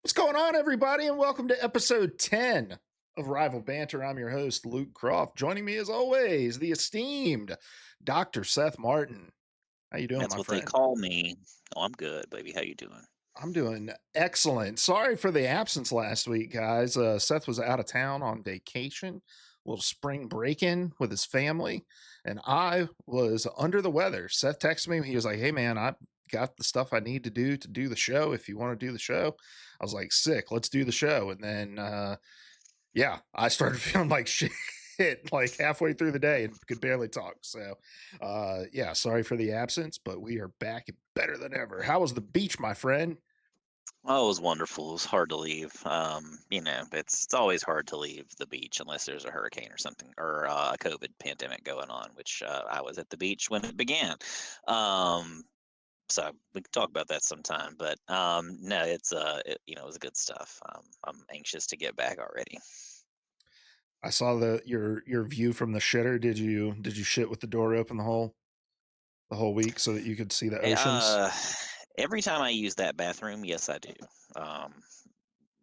What's going on, everybody, and welcome to episode 10 of Rival Banter. I'm your host, Luke Croft. Joining me, as always, the esteemed Dr. Seth Martin. How you doing, That's my what they friend? call me. Oh, I'm good, baby. How you doing? I'm doing excellent. Sorry for the absence last week, guys. Seth was out of town on vacation, a little spring break-in with his family, and I was under the weather. Seth texted me. He was like, "Hey, man, I got the stuff I need to do the show. If you want to do the show," I was like, "Sick. Let's do the show." And then, yeah, I started feeling like shit. Like halfway through the day and could barely talk. So, yeah, sorry for the absence, but we are back and better than ever. How was the beach, my friend? Oh, it was wonderful. It was hard to leave. It's always hard to leave the beach unless there's a hurricane or something or a COVID pandemic going on, which I was at the beach when it began. Um, so we can talk about that sometime. But no, it was good stuff. I'm anxious to get back already. I saw your view from the shitter. Did you shit with the door open the whole week so that you could see the Eh, oceans? Uh, every time I use that bathroom, yes, I do. Um,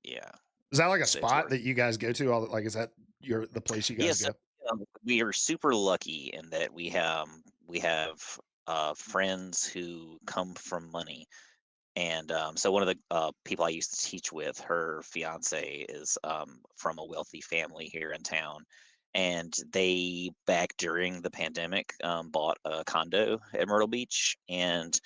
yeah, Is that like a it's spot worth. that you guys go to? All like, is that the place you guys Yes, go? we are super lucky in that we have friends who come from money, and so one of the people I used to teach with, her fiance is from a wealthy family here in town, and they back during the pandemic bought a condo at Myrtle Beach, and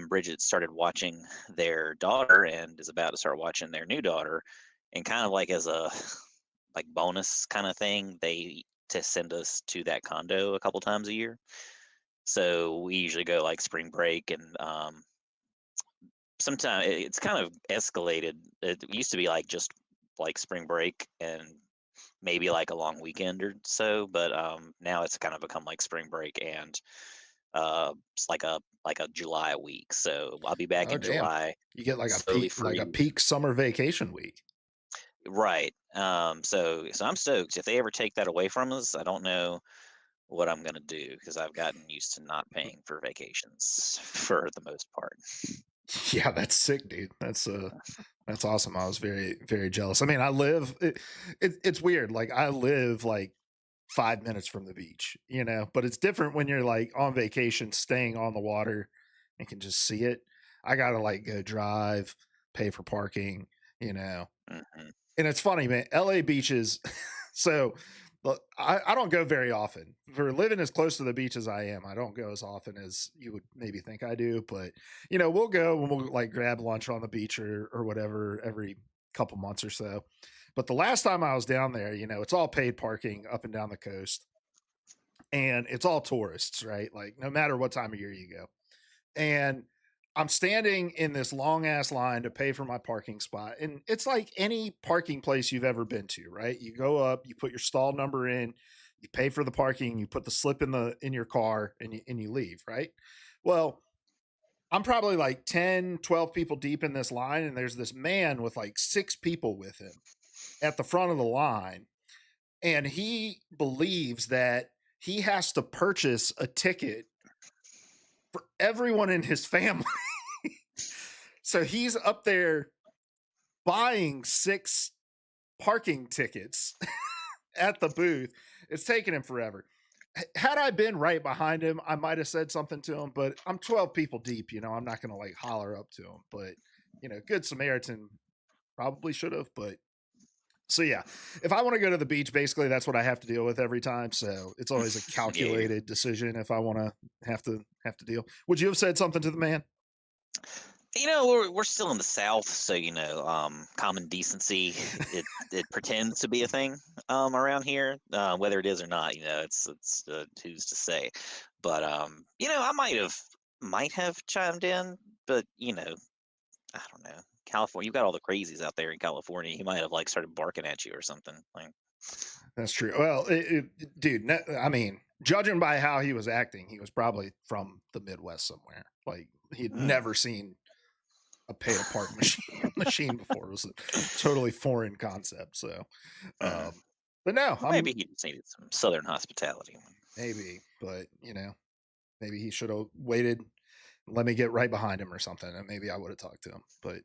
Bridget started watching their daughter and is about to start watching their new daughter, and kind of like as a like bonus kind of thing, they to send us to that condo a couple times a year. So we usually go like spring break, and sometimes it's kind of escalated. It used to be like just like spring break and maybe like a long weekend or so, but now it's kind of become like spring break and it's like a July week. So I'll be back Oh, in damn! July, You get slowly like a free. peak summer vacation week. Right. So I'm stoked. If they ever take that away from us, I don't know what I'm gonna do because I've gotten used to not paying for vacations for the most part. Yeah, that's sick, dude. That's awesome. I was very, very jealous. I mean, it's weird. Like I live like 5 minutes from the beach, but it's different when you're like on vacation, staying on the water and can just see it. I gotta like go drive, pay for parking, you know. Hmm. And it's funny, man. LA beaches. So look, I don't go very often. For living as close to the beach as I am, I don't go as often as you would maybe think I do. But we'll go and we'll like grab lunch on the beach or whatever every couple months or so. But the last time I was down there, it's all paid parking up and down the coast, and it's all tourists, right? Like no matter what time of year you go, and I'm standing in this long ass line to pay for my parking spot. And it's like any parking place you've ever been to, right? You go up, you put your stall number in, you pay for the parking, you put the slip in your car and you leave, right? Well, I'm probably like 10, 12 people deep in this line, and there's this man with like six people with him at the front of the line. And he believes that he has to purchase a ticket for everyone in his family. So he's up there buying six parking tickets at the booth. It's taking him forever. Had I been right behind him, I might have said something to him, but I'm 12 people deep. I'm not going to like holler up to him, but Good Samaritan probably should have. But so, yeah, if I want to go to the beach, basically that's what I have to deal with every time. So it's always a Yeah. calculated decision if I want to have to deal. Would you have said something to the man? We're still in the South, so common decency it pretends to be a thing around here, whether it is or not. It's who's to say. But I might have chimed in, but I don't know. California, you got all the crazies out there in California. He might have like started barking at you or something. Like, That's true. Well, dude, I mean, judging by how he was acting, he was probably from the Midwest somewhere. Like he'd hmm. never seen a pay to park machine before. It was a totally foreign concept. So, Hmm. um, but no, Well, maybe he just needed some Southern hospitality. maybe, but maybe he should have waited let me get right behind him or something, and maybe I would have talked to him. But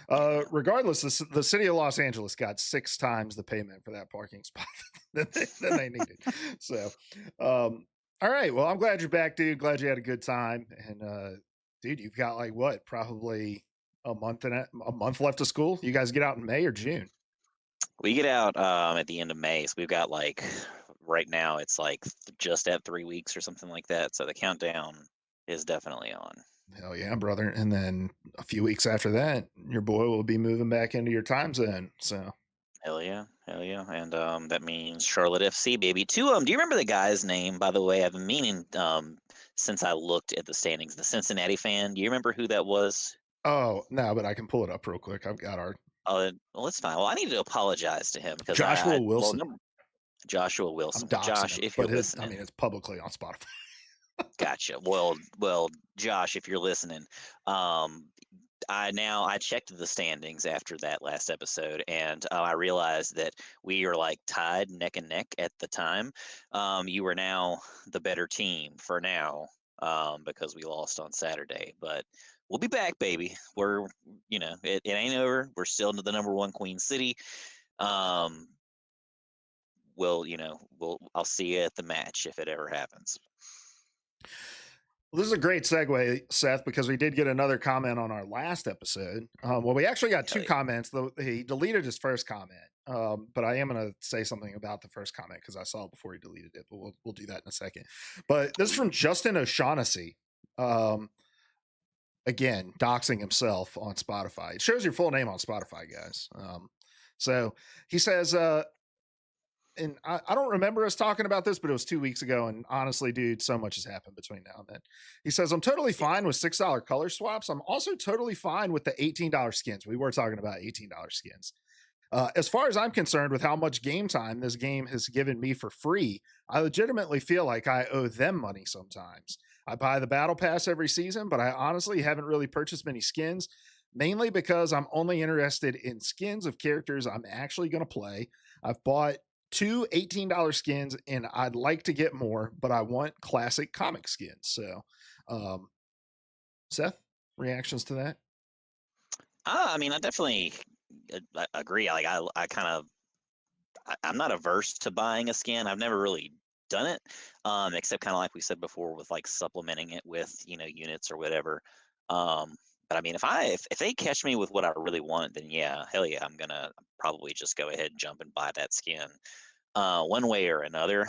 Yeah. regardless, the city of Los Angeles got 6 times the payment for that parking spot than they needed. So, all right. Well, I'm glad you're back, dude. Glad you had a good time. And dude, you've got like what, probably a month left of school. You guys get out in May or June? We get out at the end of May, so we've got like right now it's like just at 3 weeks or something like that. So the countdown is definitely on. Hell yeah, brother. And then a few weeks after that, your boy will be moving back into your time zone. So Hell yeah, and that means Charlotte FC, baby. Two. Do you remember the guy's name? By the way, I've been meaning since I looked at the standings. The Cincinnati fan. Do you remember who that was? oh no, but I can pull it up real quick. I've got our Well, it's fine. Well, I need to apologize to him because Joshua well, Wilson. number Joshua I'm Wilson. Well, doxing Josh, him, if you're but I mean listening, it's publicly on Spotify. gotcha. Well, Josh, if you're listening, um, I checked the standings after that last episode, and I realized that we are like tied neck and neck at the time. You are now the better team for now, because we lost on Saturday, but we'll be back, baby. We're it ain't over. We're still the number one Queen City. Um, I'll see you at the match if it ever happens. Well, this is a great segue, Seth, because we did get another comment on our last episode. Well, we actually got Hell two yeah. comments, though he deleted his first comment. But I am going to say something about the first comment because I saw it before he deleted it. But we'll do that in a second. But this is Ooh. from Justin O'Shaughnessy. Um, again, doxing himself on Spotify. It shows your full name on Spotify, guys. So he says, and I don't remember us talking about this, but it was 2 weeks ago. And honestly, dude, so much has happened between now and then. He says, I'm totally Yeah. fine with $6 color swaps. I'm also totally fine with the $18 skins. We were talking about $18 skins. As far as I'm concerned, with how much game time this game has given me for free, I legitimately feel like I owe them money sometimes. I buy the battle pass every season, but I honestly haven't really purchased many skins, mainly because I'm only interested in skins of characters I'm actually going to play. I've bought two $18 skins and I'd like to get more, but I want classic comic skins. So, um, Seth, reactions to that? I mean, I definitely agree. Like, I'm not averse to buying a skin. I've never really done it, except kind of like we said before with like supplementing it with units or whatever. Um, but I mean, if they catch me with what I really want, then yeah, hell yeah, I'm gonna probably just go ahead and jump and buy that skin, one way or another.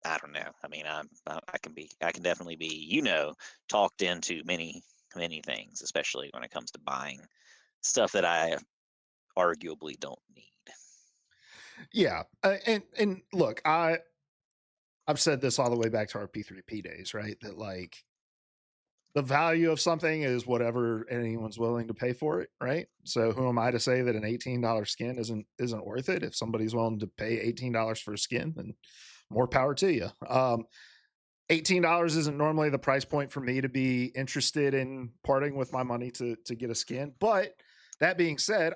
I don't know. I mean, I can definitely be talked into many things, especially when it comes to buying stuff that I arguably don't need. Yeah, and look, I've said this all the way back to our P3P days, right? That like the value of something is whatever anyone's willing to pay for it, right? So who am I to say that an $18 skin isn't worth it? If somebody's willing to pay $18 for a skin, then more power to you. $18 isn't normally the price point for me to be interested in parting with my money to get a skin, but that being said,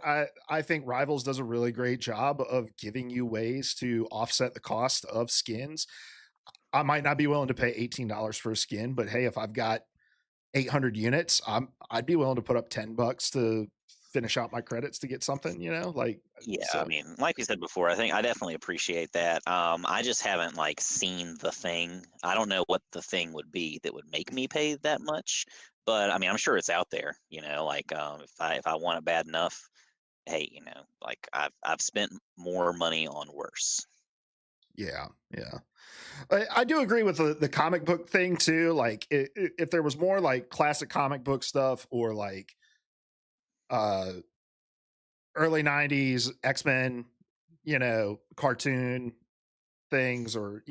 I think Rivals does a really great job of giving you ways to offset the cost of skins. I might not be willing to pay $18 for a skin, but hey, if I've got 800 units, I'd be willing to put up $10 to finish out my credits to get something, like Yeah, I so. mean, like we said before, I think I definitely appreciate that. I just haven't like seen the thing. I don't know what the thing would be that would make me pay that much, but I mean, I'm sure it's out there. Like if I want it bad enough, hey, like I've spent more money on worse. Yeah, yeah. I do agree with the comic book thing too. Like, if there was more like classic comic book stuff or like uh early '90s X-Men, cartoon things, or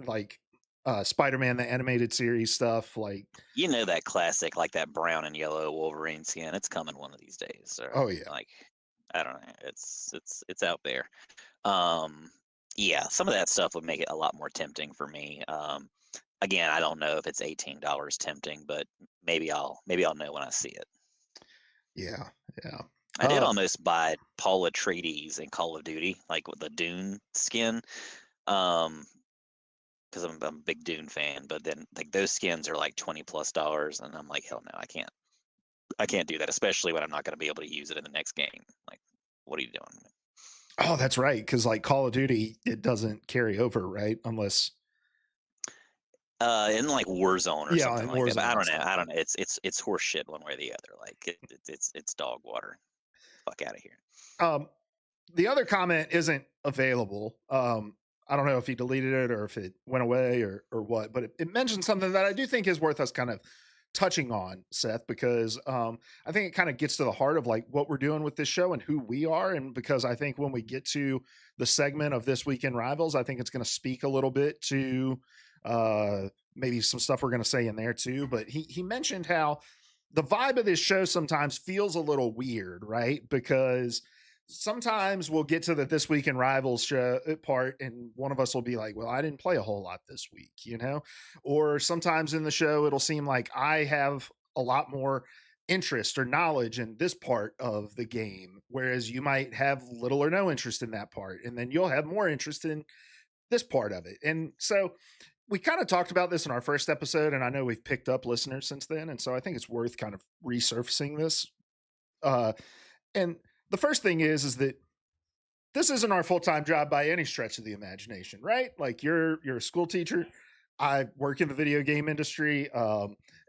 like Spider-Man the animated series stuff. Like, That classic, like that brown and yellow Wolverine skin. It's coming one of these days. So oh yeah, like, I don't know. It's out there. Um, yeah, some of that stuff would make it a lot more tempting for me. Again, I don't know if it's $18 tempting, but maybe I'll know when I see it. yeah, yeah. I did almost buy Paul Atreides in Call of Duty, like with the Dune skin. Um, because I'm a big Dune fan. But then like those skins are like $20 plus, and I'm like, hell no, I can't do that, especially when I'm not going to be able to use it in the next game. Like, what are you doing? Oh, that's right. Because like Call of Duty, it doesn't carry over, right? Unless In like Warzone or yeah, something in like that. But Warzone and stuff. I don't know. It's horse shit one way or the other. Like it's dog water. Fuck out of here. Um, the other comment isn't available. I don't know if he deleted it or if it went away or what, but it mentioned something that I do think is worth us kind of touching on, Seth, because I think it kind of gets to the heart of like what we're doing with this show and who we are. And because I think when we get to the segment of This Week in Rivals, I think it's going to speak a little bit to uh, maybe some stuff we're going to say in there too. But he mentioned how the vibe of this show sometimes feels a little weird, right? Because sometimes we'll get to the This Week in Rivals show part, and one of us will be like, well, I didn't play a whole lot this week, you know? Or sometimes in the show, it'll seem like I have a lot more interest or knowledge in this part of the game, whereas you might have little or no interest in that part. And then you'll have more interest in this part of it. And so we kind of talked about this in our first episode, and I know we've picked up listeners since then. And so I think it's worth kind of resurfacing this. Uh, and the first thing is that this isn't our full-time job by any stretch of the imagination, right? Like you're a school teacher. I work in the video game industry,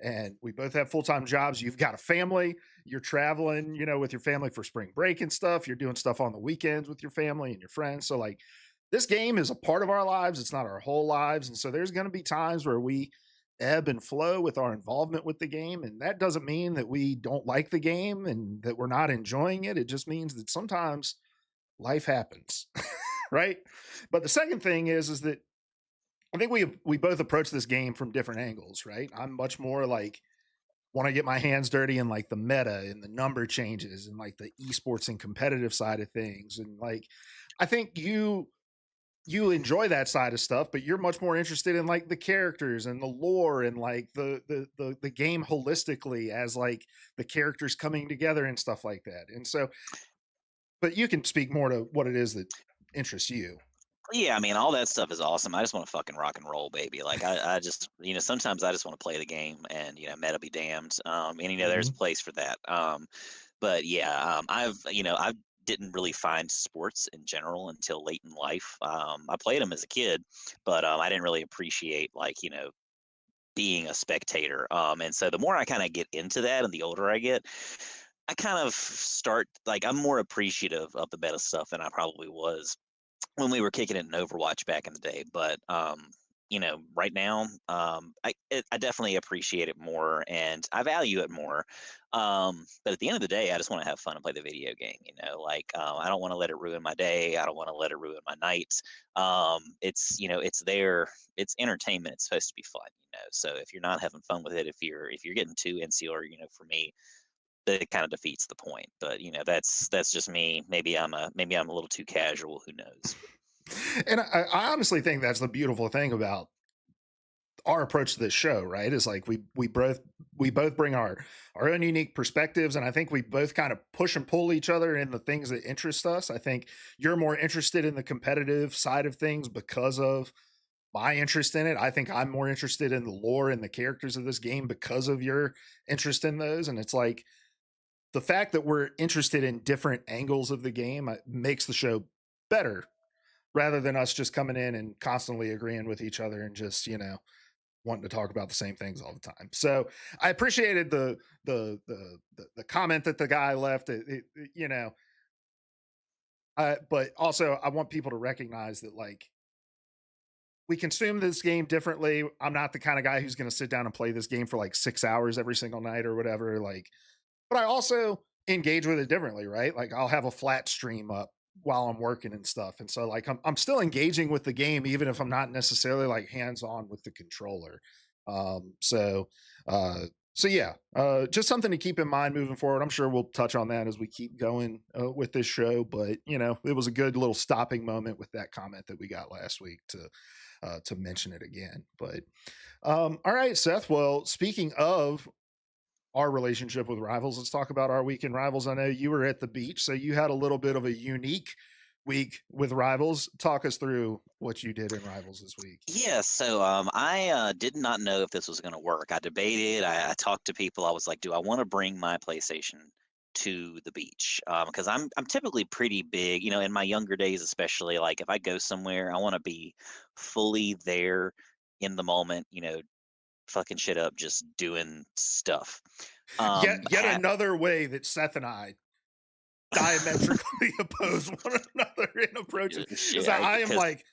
and we both have full-time jobs. You've got a family. You're traveling, you know, with your family for spring break and stuff. You're doing stuff on the weekends with your family and your friends. So like this game is a part of our lives. It's not our whole lives. And so there's going to be times where we ebb and flow with our involvement with the game. And that doesn't mean that we don't like the game and that we're not enjoying it. It just means that sometimes life happens, right? But the second thing is that I think we both approach this game from different angles, right? I'm much more like want to get my hands dirty in like the meta and the number changes and like the esports and competitive side of things. And like I think you enjoy that side of stuff, but you're much more interested in like the characters and the lore and like the game holistically as like the characters coming together and stuff like that. And so, but you can speak more to what it is that interests you. Yeah, I mean, all that stuff is awesome. I just want to fucking rock and roll, baby. Like I just, sometimes I just want to play the game, and meta be damned. And there's a Mhm. place for that. But yeah, I didn't really find sports in general until late in life. I played them as a kid, but I didn't really appreciate like being a spectator. And so the more I kind of get into that, and the older I get, I kind of start like I'm more appreciative of the meta stuff than I probably was when we were kicking it in Overwatch back in the day. But right now, I definitely appreciate it more, and I value it more. But at the end of the day, I just want to have fun and play the video game. Like I don't want to let it ruin my day. I don't want to let it ruin my night. It's there. It's entertainment. It's supposed to be fun. So if you're not having fun with it, if you're getting too insular, for me, that kind of defeats the point. But that's just me. Maybe I'm a little too casual. Who knows? And I honestly think that's the beautiful thing about our approach to this show, right? Is like we both bring our own unique perspectives, and I think we both kind of push and pull each other in the things that interest us. I think you're more interested in the competitive side of things because of my interest in it. I think I'm more interested in the lore and the characters of this game because of your interest in those. And it's like the fact that we're interested in different angles of the game makes the show better rather than us just coming in and constantly agreeing with each other and just, wanting to talk about the same things all the time. So I appreciated the comment that the guy left. But also I want people to recognize that like we consume this game differently. I'm not the kind of guy who's going to sit down and play this game for like 6 hours every single night or whatever. Like, but I also engage with it differently, right? Like I'll have a flat stream up while I'm working and stuff. And so like I'm still engaging with the game, even if I'm not necessarily like hands on with the controller. Um, so uh so yeah, just something to keep in mind moving forward. I'm sure we'll touch on that as we keep going with this show, but it was a good little stopping moment with that comment that we got last week to mention it again. But all right, Seth. Well, speaking of our relationship with rivals, let's talk about our weekend rivals. I know you were at the beach, so you had a little bit of a unique week with Rivals. Talk us through what you did in Rivals this week. Yeah, so I did not know if this was going to work. I debated. I talked to people. I was like, "Do I want to bring my PlayStation to the beach?" Because I'm typically pretty big. In my younger days, especially, like if I go somewhere, I want to be fully there in the moment. Fucking shit up, just doing stuff. Yet another way that Seth and I diametrically oppose one another in approaching, because shit, I am because like,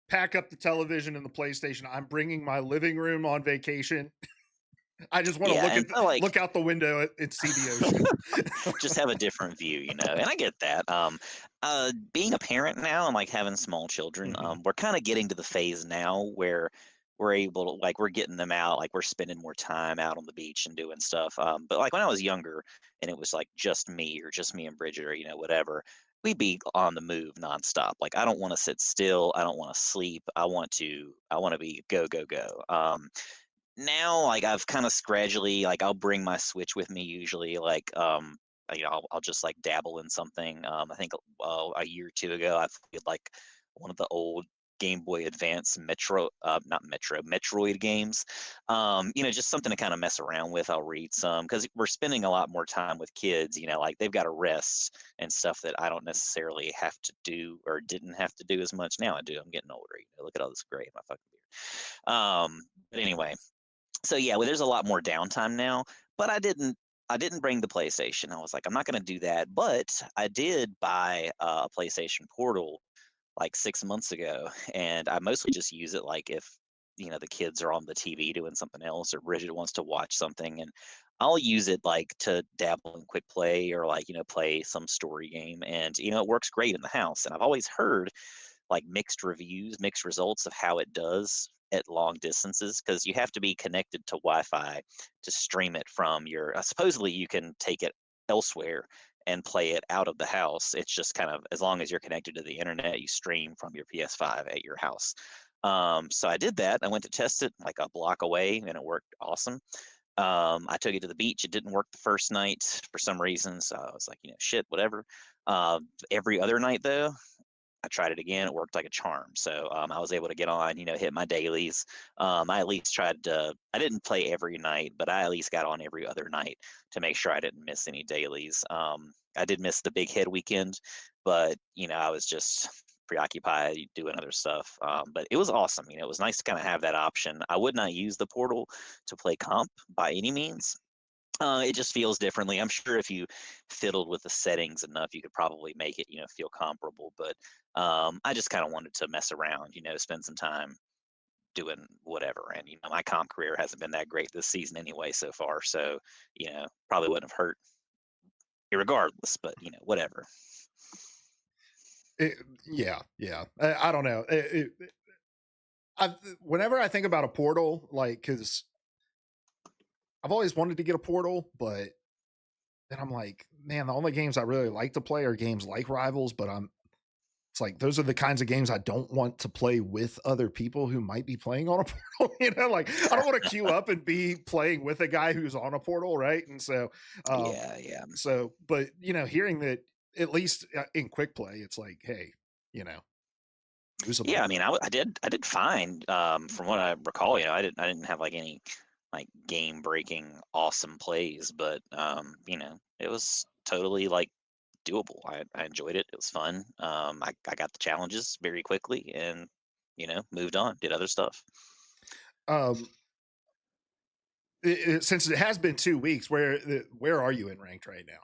pack up the television and the PlayStation. I'm bringing my living room on vacation. I just want to yeah, look and at so like look out the window and see the ocean. just have a different view, and I get that. Being a parent now and like having small children, Mhm. we're kind of getting to the phase now where we're able to like we're getting them out, like we're spending more time out on the beach and doing stuff. But like when I was younger and it was like just me or just me and Bridget or whatever, we'd be on the move nonstop. Like I don't want to sit still. I don't want to sleep. I want to be go go go. Now, like, I've kinda gradually like, I'll bring my Switch with me usually, like, I'll just, like, dabble in something. I think, a year or 2 ago, I played, like, one of the old Game Boy Advance not Metroid games. Just something to kinda mess around with. I'll read some because 'cause we're spending a lot more time with kids, like, they've gotta rest and stuff that I don't necessarily have to do or didn't have to do as much. Now I do, I'm getting older, look at all this gray in my fucking beard. But anyway, so yeah, well, there's a lot more downtime now, but I didn't bring the PlayStation. I was like, I'm not going to do that, but I did buy a PlayStation Portal like 6 months ago, and I mostly just use it like if the kids are on the TV doing something else, or Bridget wants to watch something, and I'll use it like to dabble in quick play or like play some story game, and it works great in the house. And I've always heard like mixed reviews, mixed results of how it does at long distances because you have to be connected to Wi-Fi to stream it from your. Supposedly, you can take it elsewhere and play it out of the house. It's just kind of as long as you're connected to the internet, you stream from your PS5 at your house. So I did that. I went to test it like a block away, and it worked awesome. I took it to the beach. It didn't work the first night for some reason, so I was like, shit, whatever. Every other night though, I tried it again. It worked like a charm. So I was able to get on, hit my dailies. I at least tried to. I didn't play every night, but I at least got on every other night to make sure I didn't miss any dailies. I did miss the big head weekend, but I was just preoccupied doing other stuff. But it was awesome. It was nice to kind of have that option. I would not use the portal to play comp by any means. It just feels differently. I'm sure if you fiddled with the settings enough, you could probably make it, feel comparable. But I just kind of wanted to mess around, spend some time doing whatever. And my comp career hasn't been that great this season anyway so far. So probably wouldn't have hurt regardless. But whatever. It, yeah, yeah. I don't know. Whenever I think about a portal, like, because I've always wanted to get a portal, but then I'm like, man, the only games I really like to play are games like Rivals. But it's like those are the kinds of games I don't want to play with other people who might be playing on a portal. Like I don't want to queue up and be playing with a guy who's on a portal, right? And so, um, Yeah, yeah, but hearing that at least in quick play, it's like, hey, you know, yeah. usable. I mean, I did fine. From what I recall, I didn't have like any like game breaking awesome plays, but it was totally like doable. I enjoyed it. It was fun. I got the challenges very quickly and moved on, did other stuff. Um, since it has been 2 weeks, where are you in ranked right now?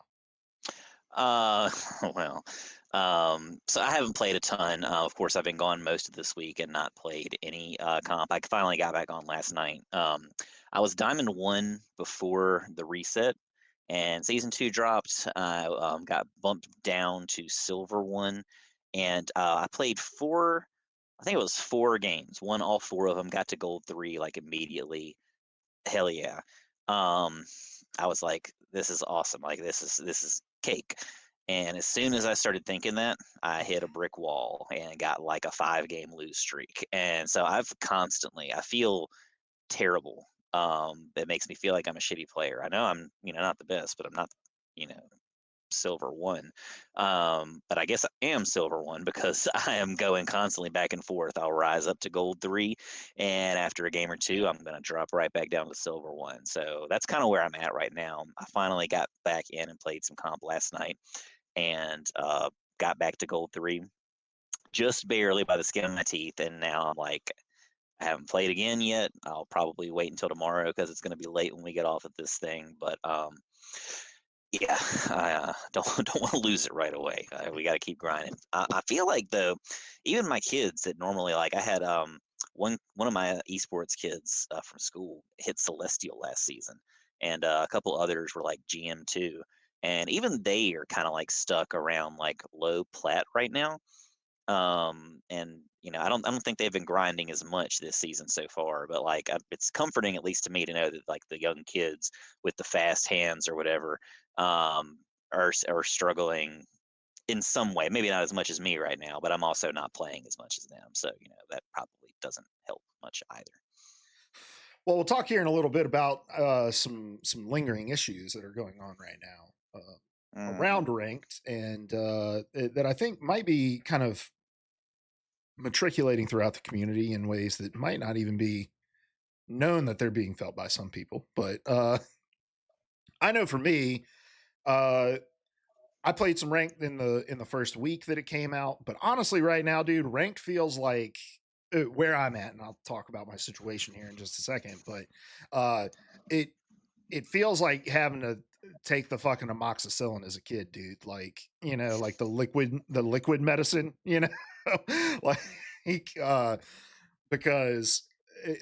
Uh, well, so I haven't played a ton. Of course, I've been gone most of this week and not played any comp. I finally got back on last night. I was Diamond 1 before the reset, and Season 2 dropped. I got bumped down to Silver 1, and I played four. I think it was 4 games. Won all 4 of them. Got to Gold 3 like immediately. Hell yeah. Um, I was like, this is awesome. Like this is cake. And as soon as I started thinking that, I hit a brick wall and got like a 5 game lose streak. And so I feel terrible. It makes me feel like I'm a shitty player. I know I'm, not the best, but I'm not, you know, silver one. But I guess I am silver one because I am going constantly back and forth. I'll rise up to gold three, and after a game or two, I'm going to drop right back down to silver one. So that's kind of where I'm at right now. I finally got back in and played some comp last night, and got back to gold three just barely by the skin of my teeth. And now I'm like, I haven't played again yet. I'll probably wait until tomorrow because it's going to be late when we get off of this thing. But yeah, I don't want to lose it right away. We got to keep grinding. I feel like though, even my kids that normally like I had one of my esports kids from school hit Celestial last season, and a couple others were like GM2, and even they are kind of like stuck around like low plat right now. And I don't think they've been grinding as much this season so far, but like it's comforting at least to me to know that like the young kids with the fast hands or whatever um are struggling in some way, maybe not as much as me right now, but I'm also not playing as much as them, so that probably doesn't help much either. Well, we'll talk here in a little bit about some lingering issues that are going on right now Hmm. around ranked, and that I think might be kind of matriculating throughout the community in ways that might not even be known that they're being felt by some people. But I know for me, uh, I played some ranked in the first week that it came out, but honestly, right now, dude, ranked feels like where I'm at, and I'll talk about my situation here in just a second. But uh, it it feels like having to take the fucking amoxicillin as a kid, dude. Like like the liquid medicine, like because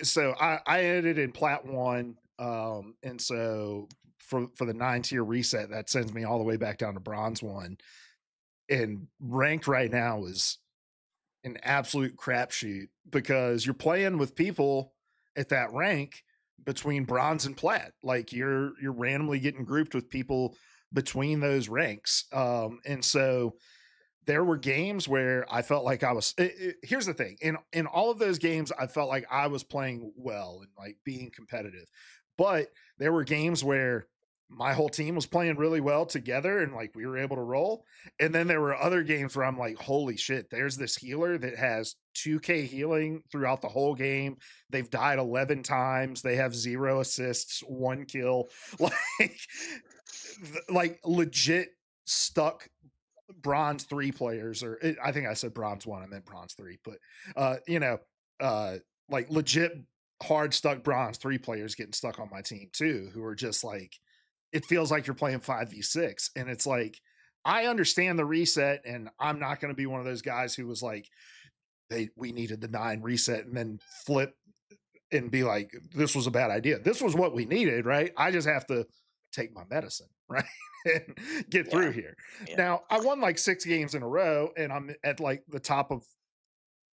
so I ended in plat one, and so for the 9 tier reset, that sends me all the way back down to bronze one. And ranked right now is an absolute crapshoot because you're playing with people at that rank between bronze and plat. Like you're randomly getting grouped with people between those ranks. And so there were games where I felt like here's the thing. In all of those games, I felt like I was playing well and like being competitive. But there were games where my whole team was playing really well together and like we were able to roll. And then there were other games where I'm like, holy shit, there's this healer that has 2K healing throughout the whole game. They've died 11 times. They have 0 assists, 1 kill. Like like legit stuck bronze three players, or I think I said bronze one, I meant bronze three, but uh, you know, uh, like legit hard stuck bronze three players getting stuck on my team too, who are just like, it feels like you're playing 5v6. And it's like, I understand the reset, and I'm not going to be one of those guys who was like, we needed the 9 reset and then flip and be like, this was a bad idea. This was what we needed, right? I just have to take my medicine, right? And get Yeah, through here. yeah. Now, I won like 6 games in a row, and I'm at like the top of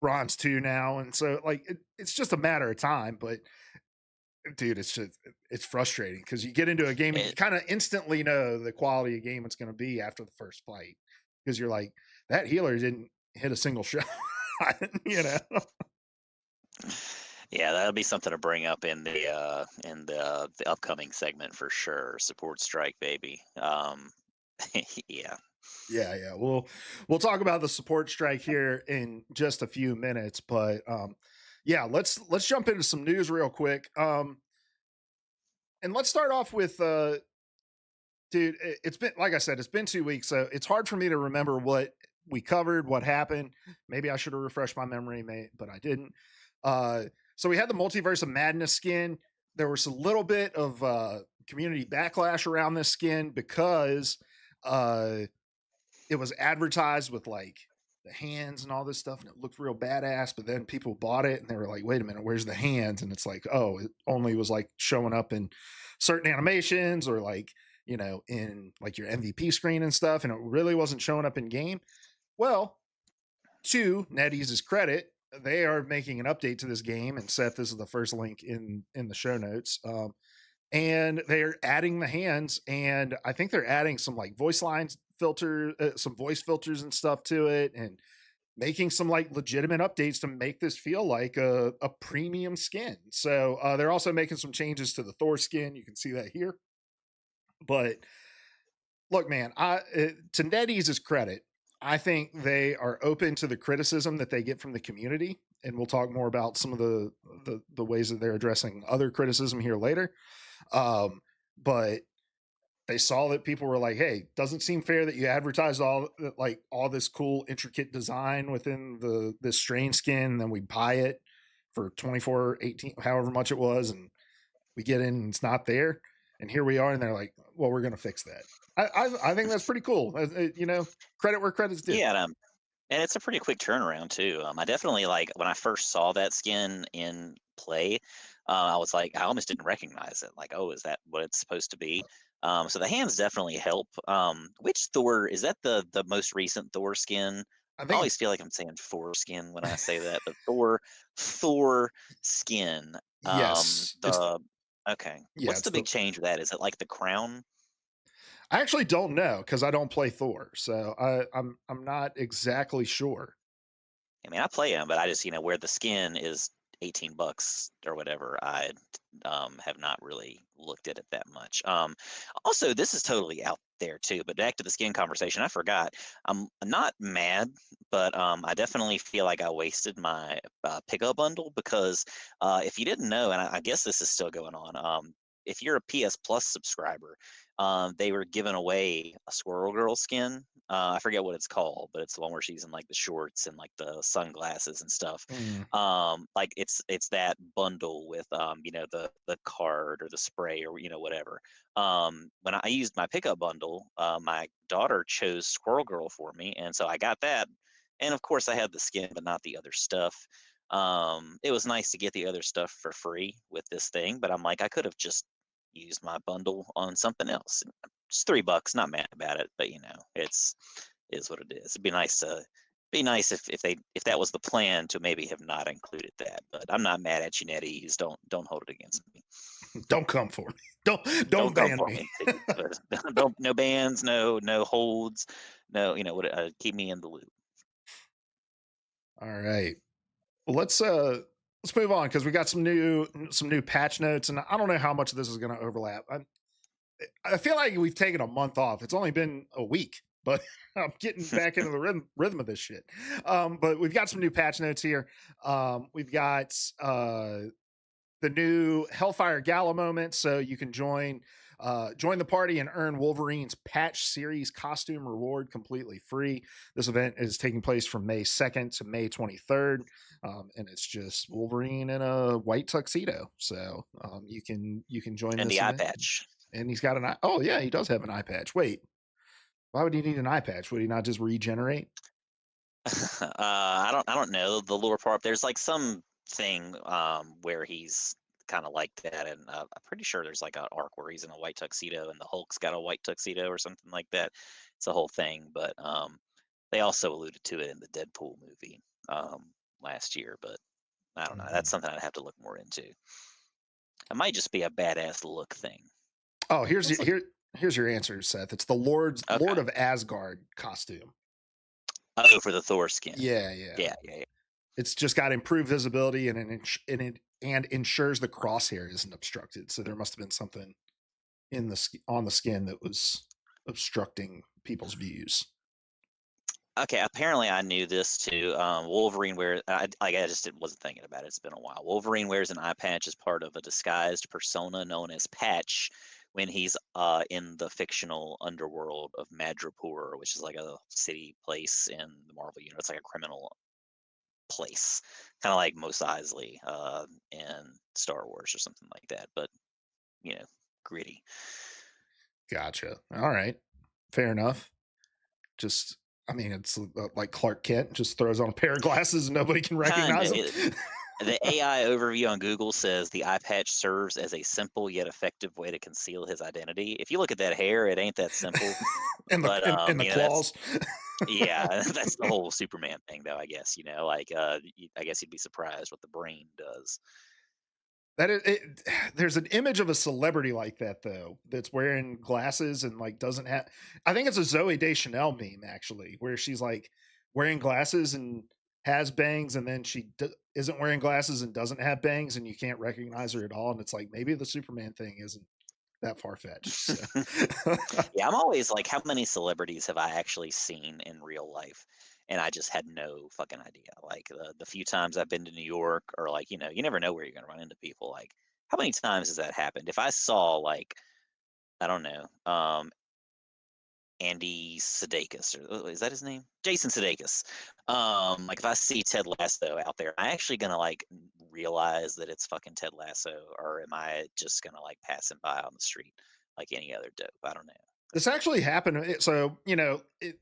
bronze 2 now. And so, like, it's just a matter of time. But, dude, it's frustrating because you get into a game and you It kind of instantly know the quality of game it's going to be after the first fight because you're like, that healer didn't hit a single shot, you know? Yeah, that'll be something to bring up in the upcoming segment for sure. Support strike, baby. Yeah. Yeah, yeah. We'll talk about the support strike here in just a few minutes, but yeah, let's jump into some news real quick. And let's start off with dude, it's been, like I said, it's been 2 weeks, so it's hard for me to remember what we covered, what happened. Maybe I should have refreshed my memory, but I didn't. Uh, so we had the Multiverse of Madness skin. There was a little bit of community backlash around this skin because uh, it was advertised with like the hands and all this stuff, and it looked real badass. But then people bought it and they were like, "Wait a minute, where's the hands?" And it's like, oh, it only was like showing up in certain animations or like in like your MVP screen and stuff, and it really wasn't showing up in game. Well, to NetEase's credit, they are making an update to this game, and Seth, this is the first link in the show notes. And they're adding the hands, and I think they're adding some like voice lines filter, some voice filters and stuff to it, and making some like legitimate updates to make this feel like a premium skin. So they're also making some changes to the Thor skin. You can see that here, but look, man, to NetEase's credit, I think they are open to the criticism that they get from the community, and we'll talk more about some of the ways that they're addressing other criticism here later. Um, but they saw that people were like, "Hey, doesn't seem fair that you advertised all this cool intricate design within the this strain skin, and then we buy it for 24, 18, however much it was, and we get in and it's not there, and here we are." And they're like, "Well, we're going to fix that." I think that's pretty cool. Credit where credit's due. Yeah, and it's a pretty quick turnaround too. I definitely like when I first saw that skin in play. I was like, I almost didn't recognize it. Like, oh, is that what it's supposed to be? So the hands definitely help. Which Thor is that? The most recent Thor skin? I I think always it's feel like I'm saying foreskin when I say that, but Thor skin. yes. It's The Okay. yeah. What's It's the the big change with that? Is it like the crown? I actually don't know because I don't play Thor, so I'm not exactly sure. I mean, I play them, but I just, where the skin is 18 bucks or whatever, I have not really looked at it that much. Also, this is totally out there too, but back to the skin conversation, I forgot. I'm not mad, but I definitely feel like I wasted my pickup bundle because if you didn't know, and I guess this is still going on, if you're a PS Plus subscriber, they were giving away a Squirrel Girl skin. I forget what it's called, but it's the one where she's in like the shorts and like the sunglasses and stuff. Mm, Like it's that bundle with the card or the spray or whatever. When I used my pickup bundle, my daughter chose Squirrel Girl for me, and so I got that. And of course, I had the skin, but not the other stuff. It was nice to get the other stuff for free with this thing, but I'm like, I could have just used my bundle on something else. It's $3, not mad about it, but it's is what it is. It'd be nice if that was the plan to maybe have not included that. But I'm not mad at you, NetEase. Don't hold it against me. don't come for me. Don't Don't come ban for me. me, please. Don't no bans, no holds, no what keep me in the loop. All right. Well, let's move on because we got some new patch notes, and I don't know how much of this is going to overlap. I feel like we've taken a month off. It's only been a week, but I'm getting back into the rhythm of this shit. But we've got some new patch notes here. We've got the new Hellfire Gala moment, so you can join the party and earn Wolverine's Patch Series costume reward completely free. This event is taking place from May 2nd to May 23rd, and it's just Wolverine in a white tuxedo. So you can join And this the eye event. patch. And he's got an eye. Oh yeah, he does have an eye patch. Wait, why would he need an eye patch? Would he not just regenerate? I don't know the lore part. There's like some thing where he's kind of like that, and I'm pretty sure there's like an arc where he's in a white tuxedo and the Hulk's got a white tuxedo or something like that. It's a whole thing, but they also alluded to it in the Deadpool movie last year. But I don't know. That's Mhm. something I'd have to look more into. It might just be a badass look thing. Oh, here's It's your like here's your answer, Seth. It's the Lord okay. of Asgard costume. Oh, for the Thor skin. Yeah, yeah. Yeah, yeah, yeah. It's just got improved visibility and ensures the crosshair isn't obstructed. So there must have been something on the skin that was obstructing people's views. Okay, apparently I knew this too. Wolverine wears. I just wasn't thinking about it. It's been a while. Wolverine wears an eye patch as part of a disguised persona known as Patch when he's in the fictional underworld of Madripoor, which is like a city place in the Marvel universe. It's like a criminal place, kind of like Mos Eisley in Star Wars or something like that. But you know, gritty. Gotcha. All right, fair enough. Just, I mean, it's like Clark Kent just throws on a pair of glasses and nobody can recognize Kinda. him. The AI overview on Google says the eye patch serves as a simple yet effective way to conceal his identity. If you look at that hair, it ain't that simple. and the But and the that's claws. yeah, that's the whole Superman thing, though. I guess like I guess you'd be surprised what the brain does. That is, there's an image of a celebrity like that though, that's wearing glasses and like doesn't have. I think it's a Zoe Deschanel meme actually, where she's like wearing glasses and has bangs, and then isn't wearing glasses and doesn't have bangs, and you can't recognize her at all. And it's like maybe the Superman thing isn't. that far fetched. So Yeah, I'm always like, how many celebrities have I actually seen in real life? And I just had no fucking idea. Like the few times I've been to New York, or like, you never know where you're gonna run into people. Like, how many times has that happened? If I saw like, I don't know, Andy Sudeikis, or is that his name? Jason Sudeikis. Like if I see Ted Lasso out there, am I actually gonna like realize that it's fucking Ted Lasso, or am I just gonna like pass him by on the street like any other dope? I don't know. this actually happened. So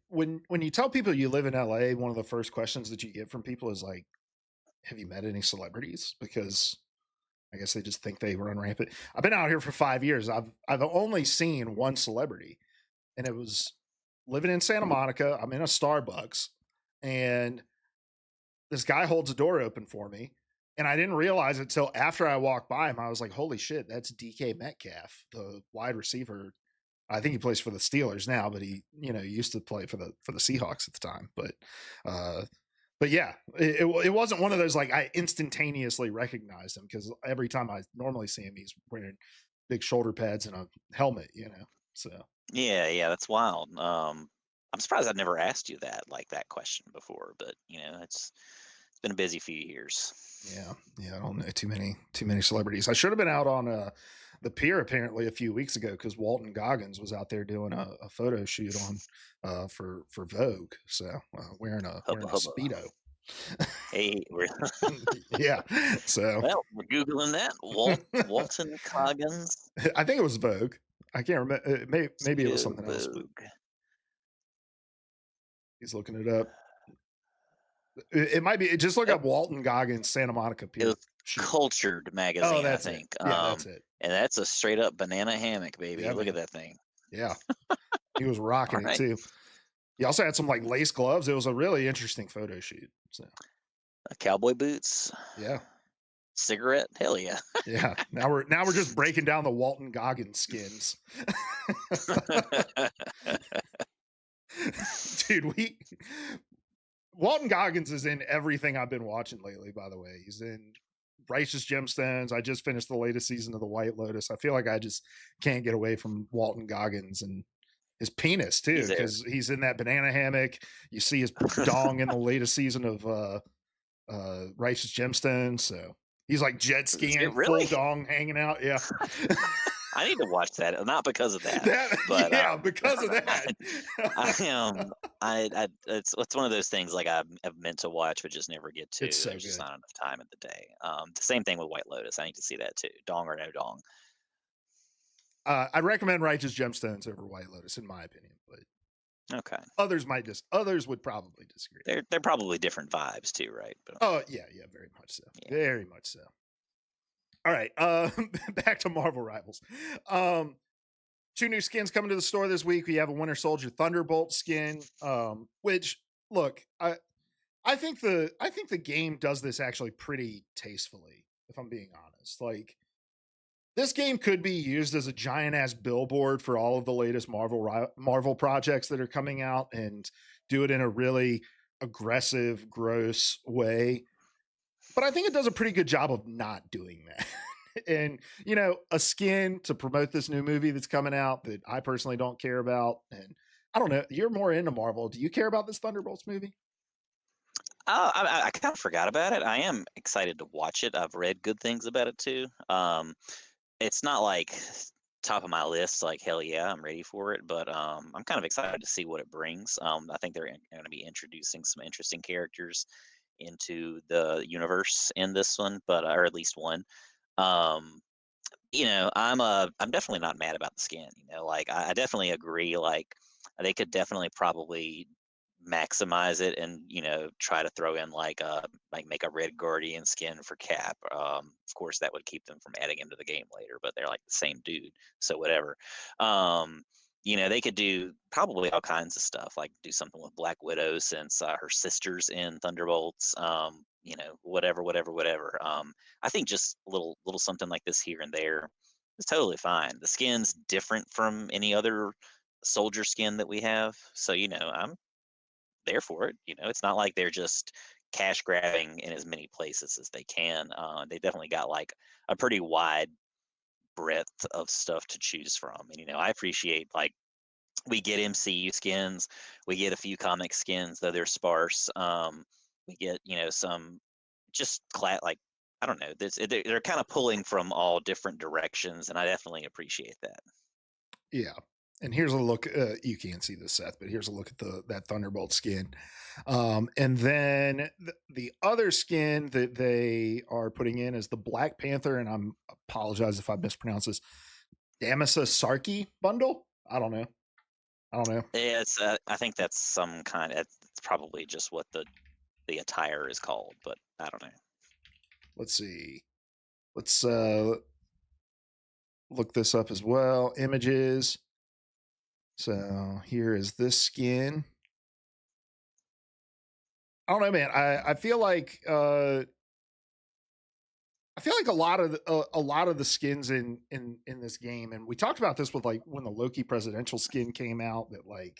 when you tell people you live in LA, one of the first questions that you get from people is like, "Have you met any celebrities?" Because I guess they just think they run rampant. I've been out here for 5 years. I've only seen one celebrity, and it was living in Santa Monica. I'm in a Starbucks, and this guy holds a door open for me. And I didn't realize it till after I walked by him. I was like, holy shit, that's DK Metcalf, the wide receiver. I think he plays for the Steelers now, but he used to play for the Seahawks at the time. Uh, but yeah, it wasn't one of those like I instantaneously recognized him because every time I normally see him, he's wearing big shoulder pads and a helmet. So Yeah, yeah, that's wild. I'm surprised I've never asked you that question before, but it's been a busy few years. yeah, I don't know too many celebrities. I should have been out on the pier apparently a few weeks ago because Walton Goggins was out there doing a photo shoot on for Vogue. So wearing a Hubba wearing a hubba. speedo. Hey, we're Yeah, so well, we're googling that. Walton Coggins, I think it was Vogue. I can't remember. Maybe it was Studio something else, but Vogue. he's looking it up. It might be. Just look Yep, up Walton Goggins Santa Monica it Pier was shoot. Cultured Oh, magazine, I that's it. think. Yeah, that's it. And that's a straight up banana hammock, baby. Yeah, Look at man. that thing. Yeah, he was All rocking it right, too. He also had some like lace gloves. It was a really interesting photo shoot. So cowboy boots, yeah, cigarette. Hell yeah. yeah. Now we're just breaking down the Walton Goggins skins, dude. We Walton Goggins is in everything I've been watching lately. By the way, he's in Righteous Gemstones. I just finished the latest season of The White Lotus. I feel like I just can't get away from Walton Goggins and his penis too, He's there. because he's in that banana hammock. You see his dong in the latest season of Righteous Gemstones. So he's like jet Is it skiing, really? full dong hanging out. Yeah. I need to watch that. Not because of that, That but yeah, because of I, that. I am. It's one of those things like I've meant to watch, but just never get It's to. so There's just good. not enough time in the day. The same thing with White Lotus. I need to see that too. Dong or no dong. I'd recommend Righteous Gemstones over White Lotus, in my opinion, but Okay, others would probably disagree. they're probably different vibes too, right? But Oh yeah, very much so. yeah. Very much so. All right. Back to Marvel Rivals. Um, two new skins coming to the store this week. We have a Winter Soldier Thunderbolt skin. Which look, I think the game does this actually pretty tastefully, if I'm being honest. Like this game could be used as a giant ass billboard for all of the latest Marvel projects that are coming out and do it in a really aggressive, gross way. But I think it does a pretty good job of not doing that. And a skin to promote this new movie that's coming out that I personally don't care about. And I don't know, you're more into Marvel. Do you care about this Thunderbolts movie? I kind of forgot about it. I am excited to watch it. I've read good things about it too. It's not like top of my list. Like hell yeah, I'm ready for it. But I'm kind of excited to see what it brings. I think they're going to be introducing some interesting characters into the universe in this one, but or at least one. Um, I'm definitely not mad about the skin. Like I definitely agree. Like they could definitely probably maximize it and try to throw in like make a red guardian skin for Cap. Of course that would keep them from adding him to the game later, but they're like the same dude, so whatever. um they could do probably all kinds of stuff, like do something with Black Widow since her sister's in Thunderbolts. Whatever. I think just little something like this here and there is totally fine. The skin's different from any other soldier skin that we have, so I'm there for it. It's not like they're just cash grabbing in as many places as they can. They definitely got like a pretty wide breadth of stuff to choose from. And I appreciate, like, we get MCU skins, we get a few comic skins, though they're sparse. We get, some just like, I don't know. They're kind of pulling from all different directions, and I definitely appreciate that. Yeah. And here's a look. You can't see this, Seth, but here's a look at that Thunderbolt skin. And then the other skin that they are putting in is the Black Panther, and I'm apologize if I mispronounce this. Damasa Sarki bundle. I don't know. I don't know. Yeah, I think that's some kind. It's probably just what the attire is called, but I don't know. Let's see. Let's look this up as well. Images. So here is this skin. I don't know, man. I feel like a lot of the skins in this game, and we talked about this with like when the Loki presidential skin came out. That like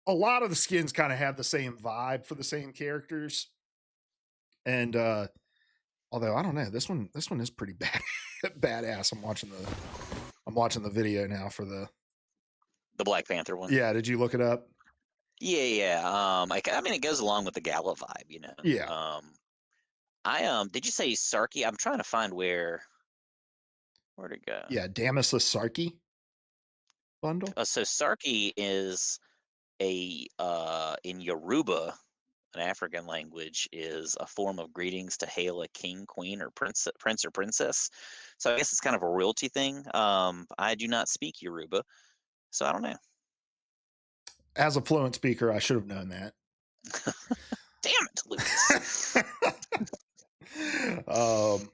a lot of the skins kind of have the same vibe for the same characters, and although I don't know, this one is pretty bad badass. I'm watching the video now for the The Black Panther one. yeah. Did you look it up? Yeah, yeah. I mean, it goes along with the gala vibe, you know. Yeah, Did you say Sarky? I'm trying to find where'd it go. yeah. Damasus Sarki bundle. So Sarky is in Yoruba, an African language, is a form of greetings to hail a king, queen, or prince or princess. So I guess it's kind of a royalty thing. I do not speak Yoruba, so I don't know. As a fluent speaker, I should have known that. Damn it, Lucas. um,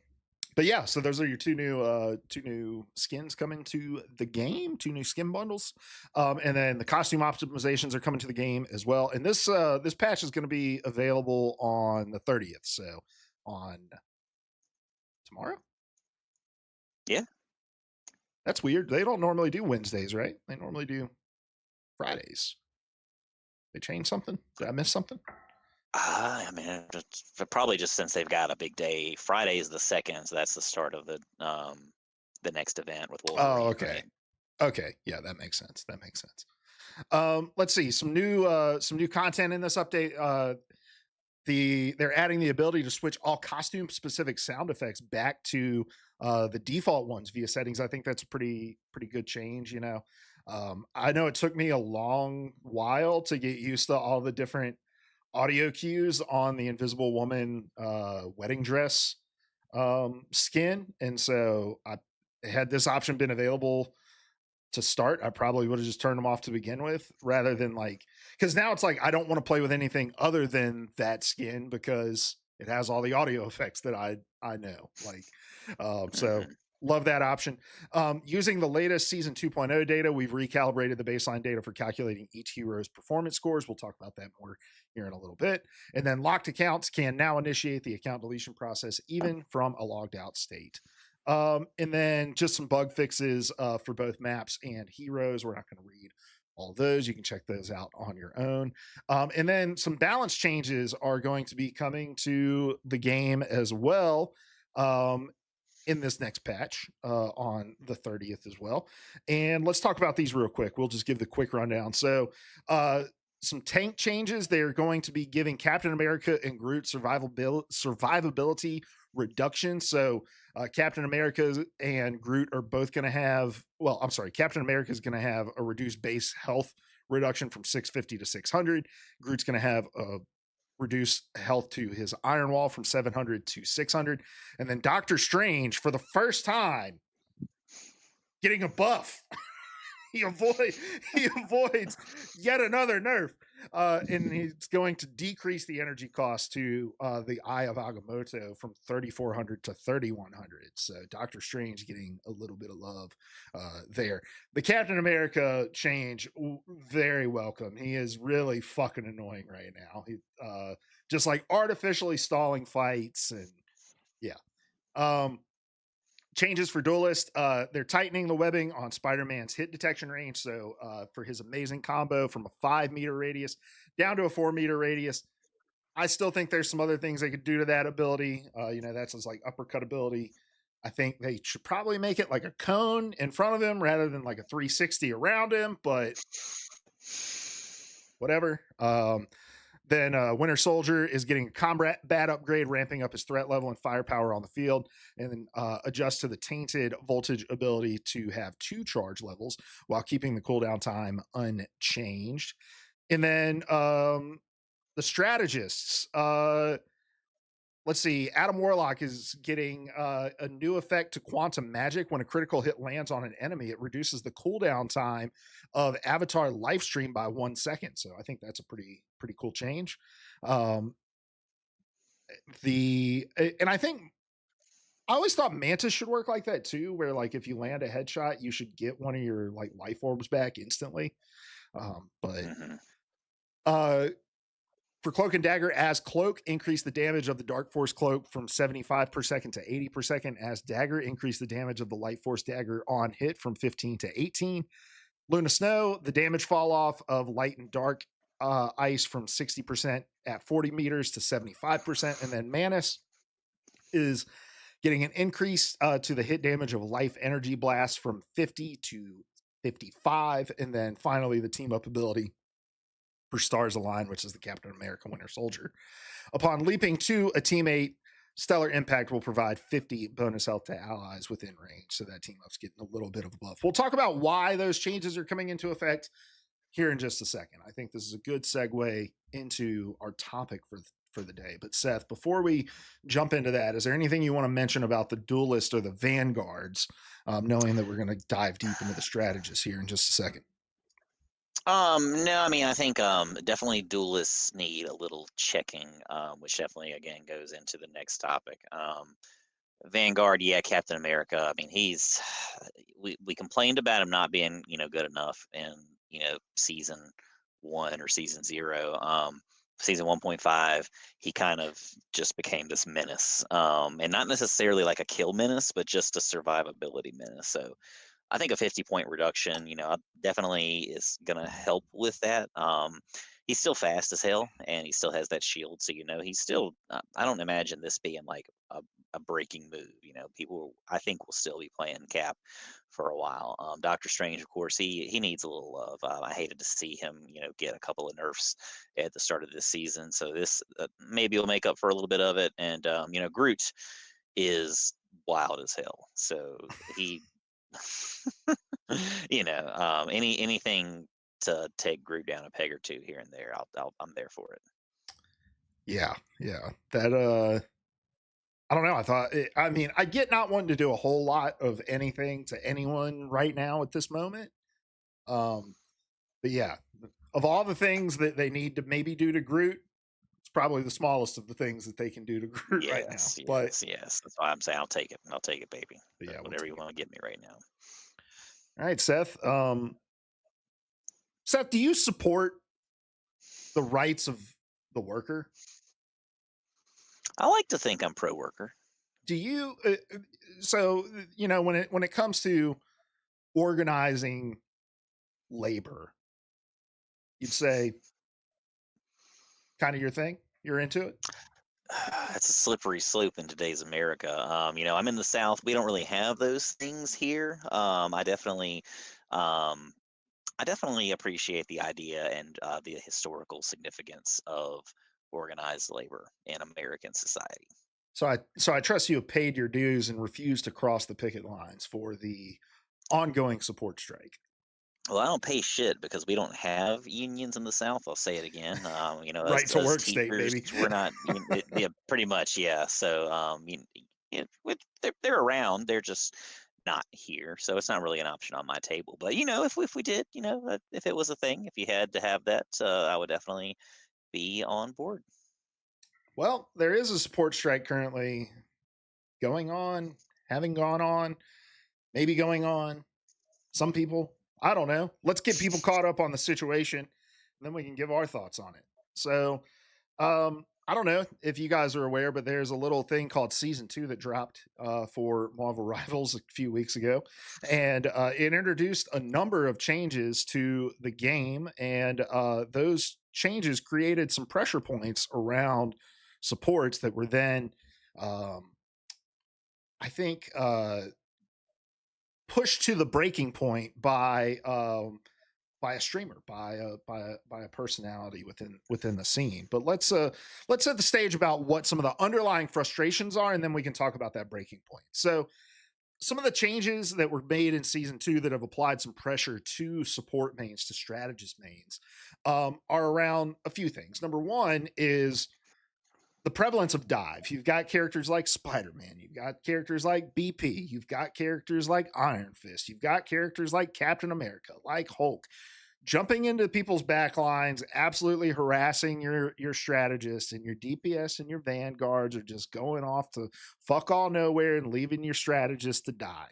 but yeah, so those are your two new skins coming to the game, two new skin bundles, and then the costume optimizations are coming to the game as well. And this patch is going to be available on the 30th, so on tomorrow. Yeah. That's weird. They don't normally do Wednesdays, right? They normally do Fridays. They changed something? Did I miss something? I mean, probably just since they've got a big day. Friday is the second, so that's the start of the next event with Oh, Wolverine, okay. right? Okay. Yeah, that makes sense. That makes sense. Let's see some new content in this update. They're adding the ability to switch all costume specific sound effects back to the default ones via settings. I think that's a pretty good change. I know it took me a long while to get used to all the different audio cues on the Invisible Woman wedding dress skin, and so I had this option been available to start, I probably would have just turned them off to begin with, rather than like, because now it's like I don't want to play with anything other than that skin because it has all the audio effects that I know. Like, so Hmm. love that option. Using the latest season 2.0 data, we've recalibrated the baseline data for calculating each hero's performance scores. We'll talk about that more here in a little bit. And then locked accounts can now initiate the account deletion process even from a logged out state. And then just some bug fixes for both maps and heroes. We're not going to read all of those. You can check those out on your own. And then some balance changes are going to be coming to the game as well. In this next patch on the 30th as well. And let's talk about these real quick. We'll just give the quick rundown. So, some tank changes. They're going to be giving Captain America and Groot survivability reduction. So, Captain America and Groot are both going to have, well, I'm sorry, Captain America is going to have a reduced base health reduction from 650 to 600. Groot's going to have a reduce health to his iron wall from 700 to 600. And then Doctor Strange, for the first time, getting a buff. he avoid he avoids yet another nerf, and he's going to decrease the energy cost to the Eye of Agamotto from 3,400 to 3,100. So Doctor Strange getting a little bit of love there. The Captain America change, very welcome. He is really fucking annoying right now. He just like artificially stalling fights, and yeah. Changes for Duelist. They're tightening the webbing on Spider-Man's hit detection range. So for his amazing combo from a 5-meter radius down to a 4-meter radius. I still think there's some other things they could do to that ability. That's his like uppercut ability. I think they should probably make it like a cone in front of him rather than like a 360 around him, but whatever. Then Winter Soldier is getting a combat upgrade, ramping up his threat level and firepower on the field, and then adjust to the tainted voltage ability to have 2 charge levels while keeping the cooldown time unchanged. And then the strategists. Let's see. Adam Warlock is getting a new effect to quantum magic. When a critical hit lands on an enemy, it reduces the cooldown time of Avatar Lifestream by 1 second. So I think that's a pretty cool change. Um, and I think I always thought Mantis should work like that too, where like if you land a headshot, you should get one of your like life orbs back instantly. But Mhm. uh for Cloak and Dagger, as Cloak, increase the damage of the Dark Force Cloak from 75 per second to 80 per second. As Dagger, increase the damage of the Light Force Dagger on hit from 15 to 18. Luna Snow, the damage fall off of Light and Dark Ice from 60% at 40 meters to 75%. And then Manus is getting an increase to the hit damage of Life Energy Blast from 50 to 55. And then finally, the team up ability for Stars Align, which is the Captain America Winter Soldier. Upon leaping to a teammate, Stellar Impact will provide 50 bonus health to allies within range. So that team up's getting a little bit of a buff. We'll talk about why those changes are coming into effect here in just a second. I think this is a good segue into our topic for the day. But Seth, before we jump into that, is there anything you want to mention about the duelist or the vanguards, knowing that we're going to dive deep into the strategists here in just a second? No, I mean, I think definitely duelists need a little checking, which definitely again goes into the next topic. Vanguard, yeah, Captain America. I mean, he's we complained about him not being, good enough in, season 1 or season 0. Season 1.5, he kind of just became this menace. And not necessarily like a kill menace, but just a survivability menace. So I think a 50-point reduction, definitely is going to help with that. He's still fast as hell, and he still has that shield. So, he's still, I don't imagine this being like a breaking move. People, I think, will still be playing Cap for a while. Doctor Strange, of course, he needs a little love. I hated to see him, get a couple of nerfs at the start of this season. So this maybe will make up for a little bit of it. And, Groot is wild as hell. So he anything to take Groot down a peg or two here and there, I'm there for it. Yeah. That I don't know. I mean, I get not wanting to do a whole lot of anything to anyone right now at this moment. Um, but yeah, of all the things that they need to maybe do to Groot, it's probably the smallest of the things that they can do to Groot right now. Yes, But, yes, yes. That's why I'm saying I'll take it. I'll take it, baby. but yeah, we'll Whatever you take it. want to give me right now. All right, Seth. Seth, do you support the rights of the worker? I like to think I'm pro worker. Do you? So when it comes to organizing labor, you'd say kind of your thing. You're into it. It's a slippery slope in today's America. I'm in the South. We don't really have those things here. Um, I definitely appreciate the idea and the historical significance of organized labor in American society. So I trust you have paid your dues and refused to cross the picket lines for the ongoing support strike. Well, I don't pay shit because we don't have unions in the South. I'll say it again. Right to Us work state, teachers, baby. we're not. Yeah, pretty much, yeah. So, they're around. They're just not here. So it's not really an option on my table. But if we did, if it was a thing, if you had to have that, I would definitely be on board. Well, there is a support strike currently going on, having gone on, maybe going on. Some people, I don't know. Let's get people caught up on the situation, and then we can give our thoughts on it. So, I don't know if you guys are aware, but there's a little thing called Season 2 that dropped for Marvel Rivals a few weeks ago. And it introduced a number of changes to the game. And those changes created some pressure points around supports that were then um, I think, pushed to the breaking point by a streamer, by a personality within the scene. But let's set the stage about what some of the underlying frustrations are, and then we can talk about that breaking point. So some of the changes that were made in season two that have applied some pressure to support mains, to strategist mains, are around a few things. Number one is the prevalence of dive. You've got characters like Spider-Man, you've got characters like BP, you've got characters like Iron Fist, you've got characters like Captain America, like Hulk, jumping into people's back lines, absolutely harassing your strategists, and your DPS and your vanguards are just going off to fuck all nowhere and leaving your strategists to die.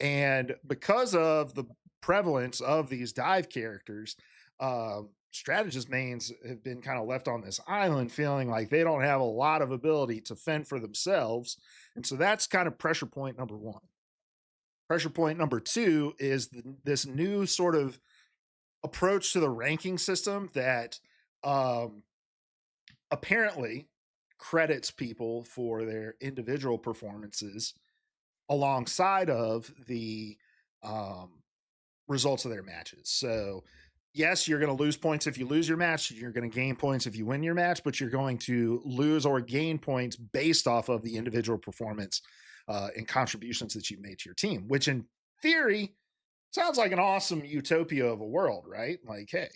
And because of the prevalence of these dive characters, strategist mains have been kind of left on this island feeling like they don't have a lot of ability to fend for themselves. And so that's kind of pressure point number one. Pressure point number two is this new sort of approach to the ranking system that um, apparently credits people for their individual performances alongside of the um, results of their matches. So, yes, you're going to lose points if you lose your match. You're going to gain points if you win your match, but you're going to lose or gain points based off of the individual performance and contributions that you've made to your team, which in theory sounds like an awesome utopia of a world, right? Like, hey,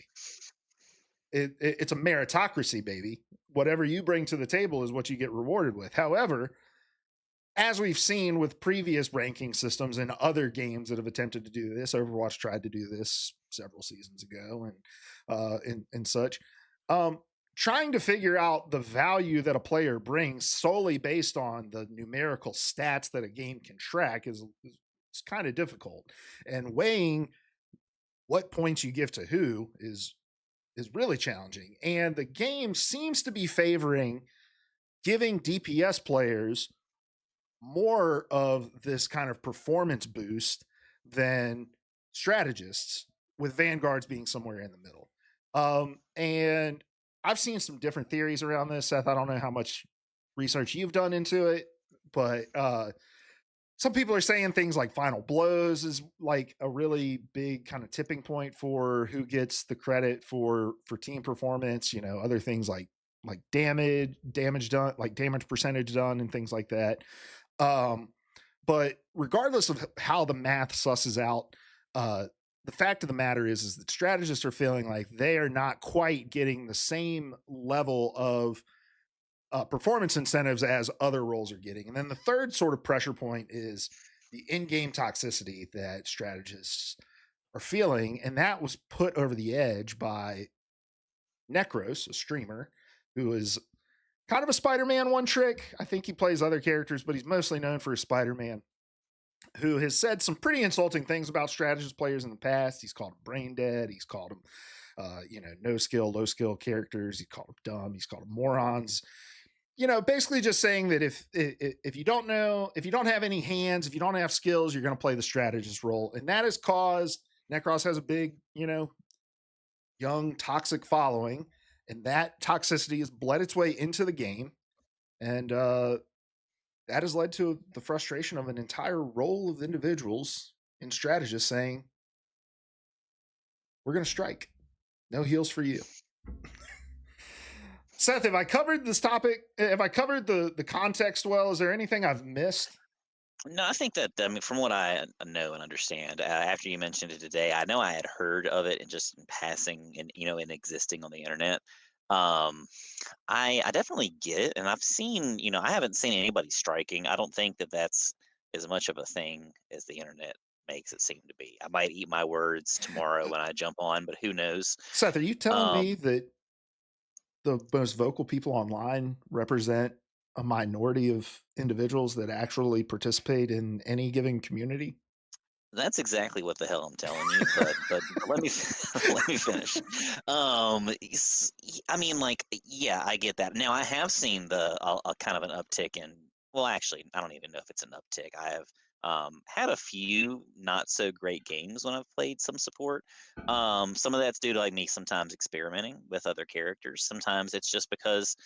it's a meritocracy, baby. Whatever you bring to the table is what you get rewarded with. However, as we've seen with previous ranking systems and other games that have attempted to do this, Overwatch tried to do this several seasons ago, and such. Um, Trying to figure out the value that a player brings solely based on the numerical stats that a game can track is kind of difficult, and weighing what points you give to who is really challenging. And the game seems to be favoring giving DPS players more of this kind of performance boost than strategists, with vanguards being somewhere in the middle. And I've seen some different theories around this, Seth. I don't know how much research you've done into it, but some people are saying things like final blows is like a really big kind of tipping point for who gets the credit for team performance. You know, other things like damage done, like damage percentage done, and things like that. Um, but regardless of how the math susses out, the fact of the matter is that strategists are feeling like they are not quite getting the same level of performance incentives as other roles are getting. And then the third sort of pressure point is the in-game toxicity that strategists are feeling, and that was put over the edge by Necros, a streamer who is kind of a Spider-Man one trick. I think he plays other characters, but he's mostly known for his Spider-Man, who has said some pretty insulting things about strategist players in the past. He's called them brain dead. He's called them, no skill, low skill characters. He called them dumb. He's called them morons. You know, basically just saying that if you don't know, if you don't have any hands, if you don't have skills, you're going to play the strategist role, and that has caused Necros has a big, young toxic following, and that toxicity has bled its way into the game, and that has led to the frustration of an entire roll of individuals and strategists saying, "We're going to strike. No heals for you." Seth, have I covered this topic? Have I covered the context well? Is there anything I've missed? No, I think that, I mean, from what I know and understand, after you mentioned it today, I know I had heard of it and just in passing and in existing on the internet. Um, I definitely get it, and I've seen, I haven't seen anybody striking. I don't think that that's as much of a thing as the internet makes it seem to be. I might eat my words tomorrow when I jump on, but who knows? Seth, are you telling Um, me that the most vocal people online represent a minority of individuals that actually participate in any given community? That's exactly what the hell I'm telling you, but let me let me finish. I mean, like, yeah, I get that. Now, I have seen a kind of an uptick in. Well, actually, I don't even know if it's an uptick. I have had a few not so great games when I've played some support. Some of that's due to like me sometimes experimenting with other characters. Sometimes it's just because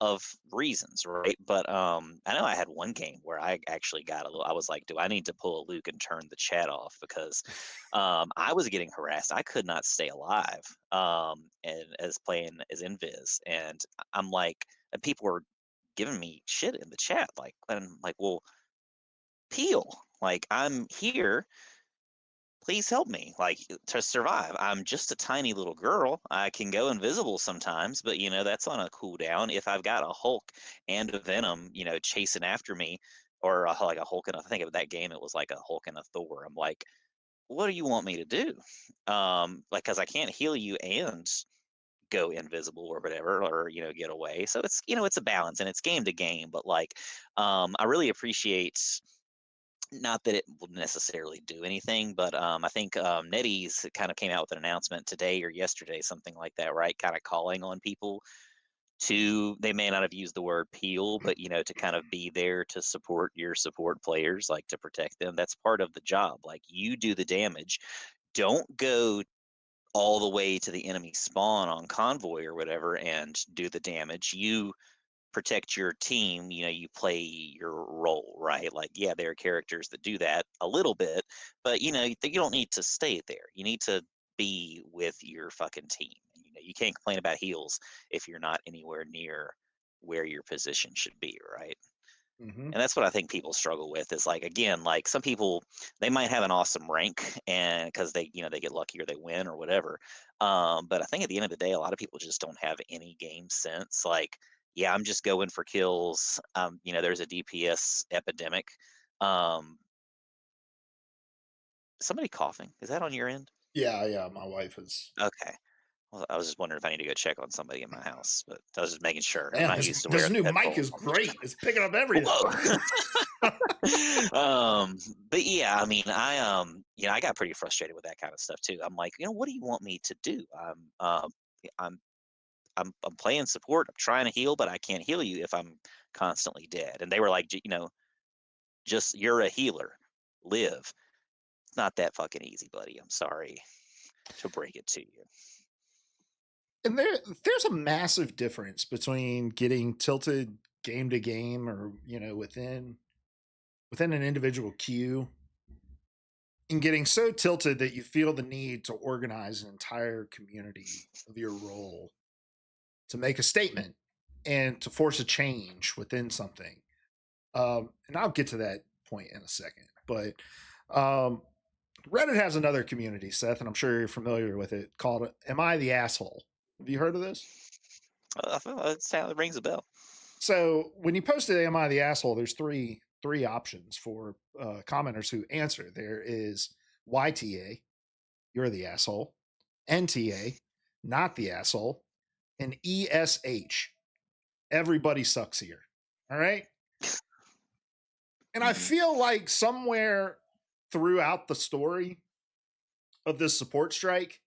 of reasons, right? But I know I had one game where I actually got a little. I was like, do I need to pull a Luke and turn the chat off because I was getting harassed. I could not stay alive, and as playing as Invis, and I'm like, and people were giving me shit in the chat, like, and I'm like, well, Peel, like I'm here, please help me like to survive. I'm just a tiny little girl. I can go invisible sometimes, but that's on a cooldown. If I've got a Hulk and a Venom chasing after me, or like a Hulk and I think of that game it was like a Hulk and a Thor, I'm like, what do you want me to do? Like, because I can't heal you and go invisible or whatever, or get away. So it's a balance, and it's game to game, but like I really appreciate, not that it will necessarily do anything, but I think NetEase kind of came out with an announcement today or yesterday, something like that, right? Kind of calling on people to, they may not have used the word peel, but to kind of be there to support your support players, like to protect them. That's part of the job. Like, you do the damage. Don't go all the way to the enemy spawn on convoy or whatever and do the damage. You protect your team, you play your role, right? Like, yeah, there are characters that do that a little bit, but you don't need to stay there. You need to be with your fucking team. You can't complain about heals if you're not anywhere near where your position should be, right? Hmm. And that's what I think people struggle with, is like, again, like some people, they might have an awesome rank and because they get lucky or they win or whatever. But I think at the end of the day, a lot of people just don't have any game sense. Like, yeah, I'm just going for kills. There's a DPS epidemic. Um, Somebody coughing. Is that on your end? Yeah, yeah. My wife is. Okay. Well, I was just wondering if I need to go check on somebody in my house, but I was just making sure. I'm Man, not this used to this wearing new mic headphones is on. great. It's picking up everything. Whoa. um, but yeah, I mean, I got pretty frustrated with that kind of stuff too. I'm like, what do you want me to do? I'm, I'm playing support. I'm trying to heal, but I can't heal you if I'm constantly dead. And they were like, just you're a healer, live. It's not that fucking easy, buddy. I'm sorry to break it to you. And there's a massive difference between getting tilted game to game, or within an individual queue, and getting so tilted that you feel the need to organize an entire community of your role to make a statement and to force a change within something. And I'll get to that point in a second. But um, Reddit has another community, Seth, and I'm sure you're familiar with it, called "Am I the Asshole?" Have you heard of this? I feel it rings a bell. So when you posted "Am I the Asshole?", there's three options for commenters who answer. There is YTA, you're the asshole; NTA, not the asshole; and ESH, everybody sucks here. All right. And I Hmm. feel like somewhere throughout the story of this support strike,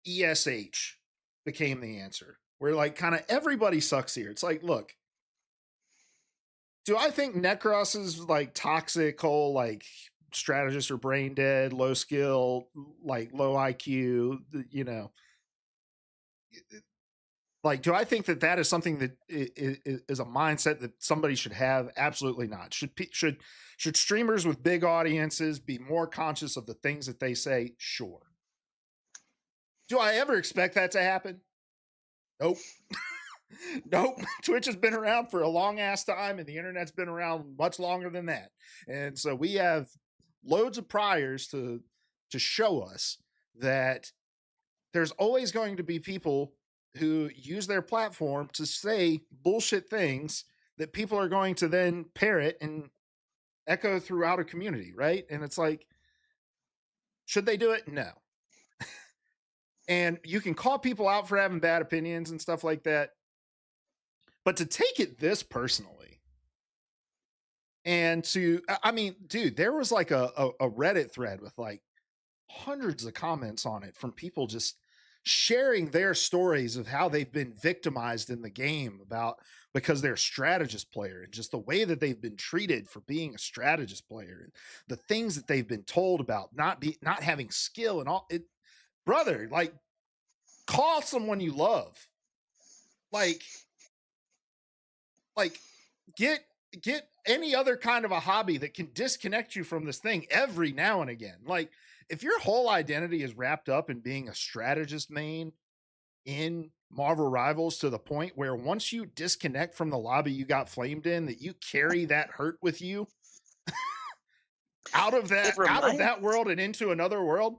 ESH became the answer. Where like kind of everybody sucks here. It's like, look, do I think Necros is like toxic, whole like strategist or brain dead, low skill, like low IQ, like, do I think that that is something that is a mindset that somebody should have? Absolutely not. Should streamers with big audiences be more conscious of the things that they say? Sure. Do I ever expect that to happen? Nope. Nope. Twitch has been around for a long ass time, and the internet's been around much longer than that. And so we have loads of priors to show us that there's always going to be people who use their platform to say bullshit things that people are going to then parrot and echo throughout a community, right? And it's like, should they do it? No. And you can call people out for having bad opinions and stuff like that. But to take it this personally, and I mean, dude, there was like a Reddit thread with like hundreds of comments on it from people just sharing their stories of how they've been victimized in the game about because they're a strategist player, and just the way that they've been treated for being a strategist player, and the things that they've been told about not having skill and all it. Brother, like, call someone you love. Like like get get any other kind of a hobby that can disconnect you from this thing every now and again. Like if your whole identity is wrapped up in being a strategist main in Marvel Rivals to the point where once you disconnect from the lobby you got flamed in, that you carry that hurt with you It out of reminds that world and into another world.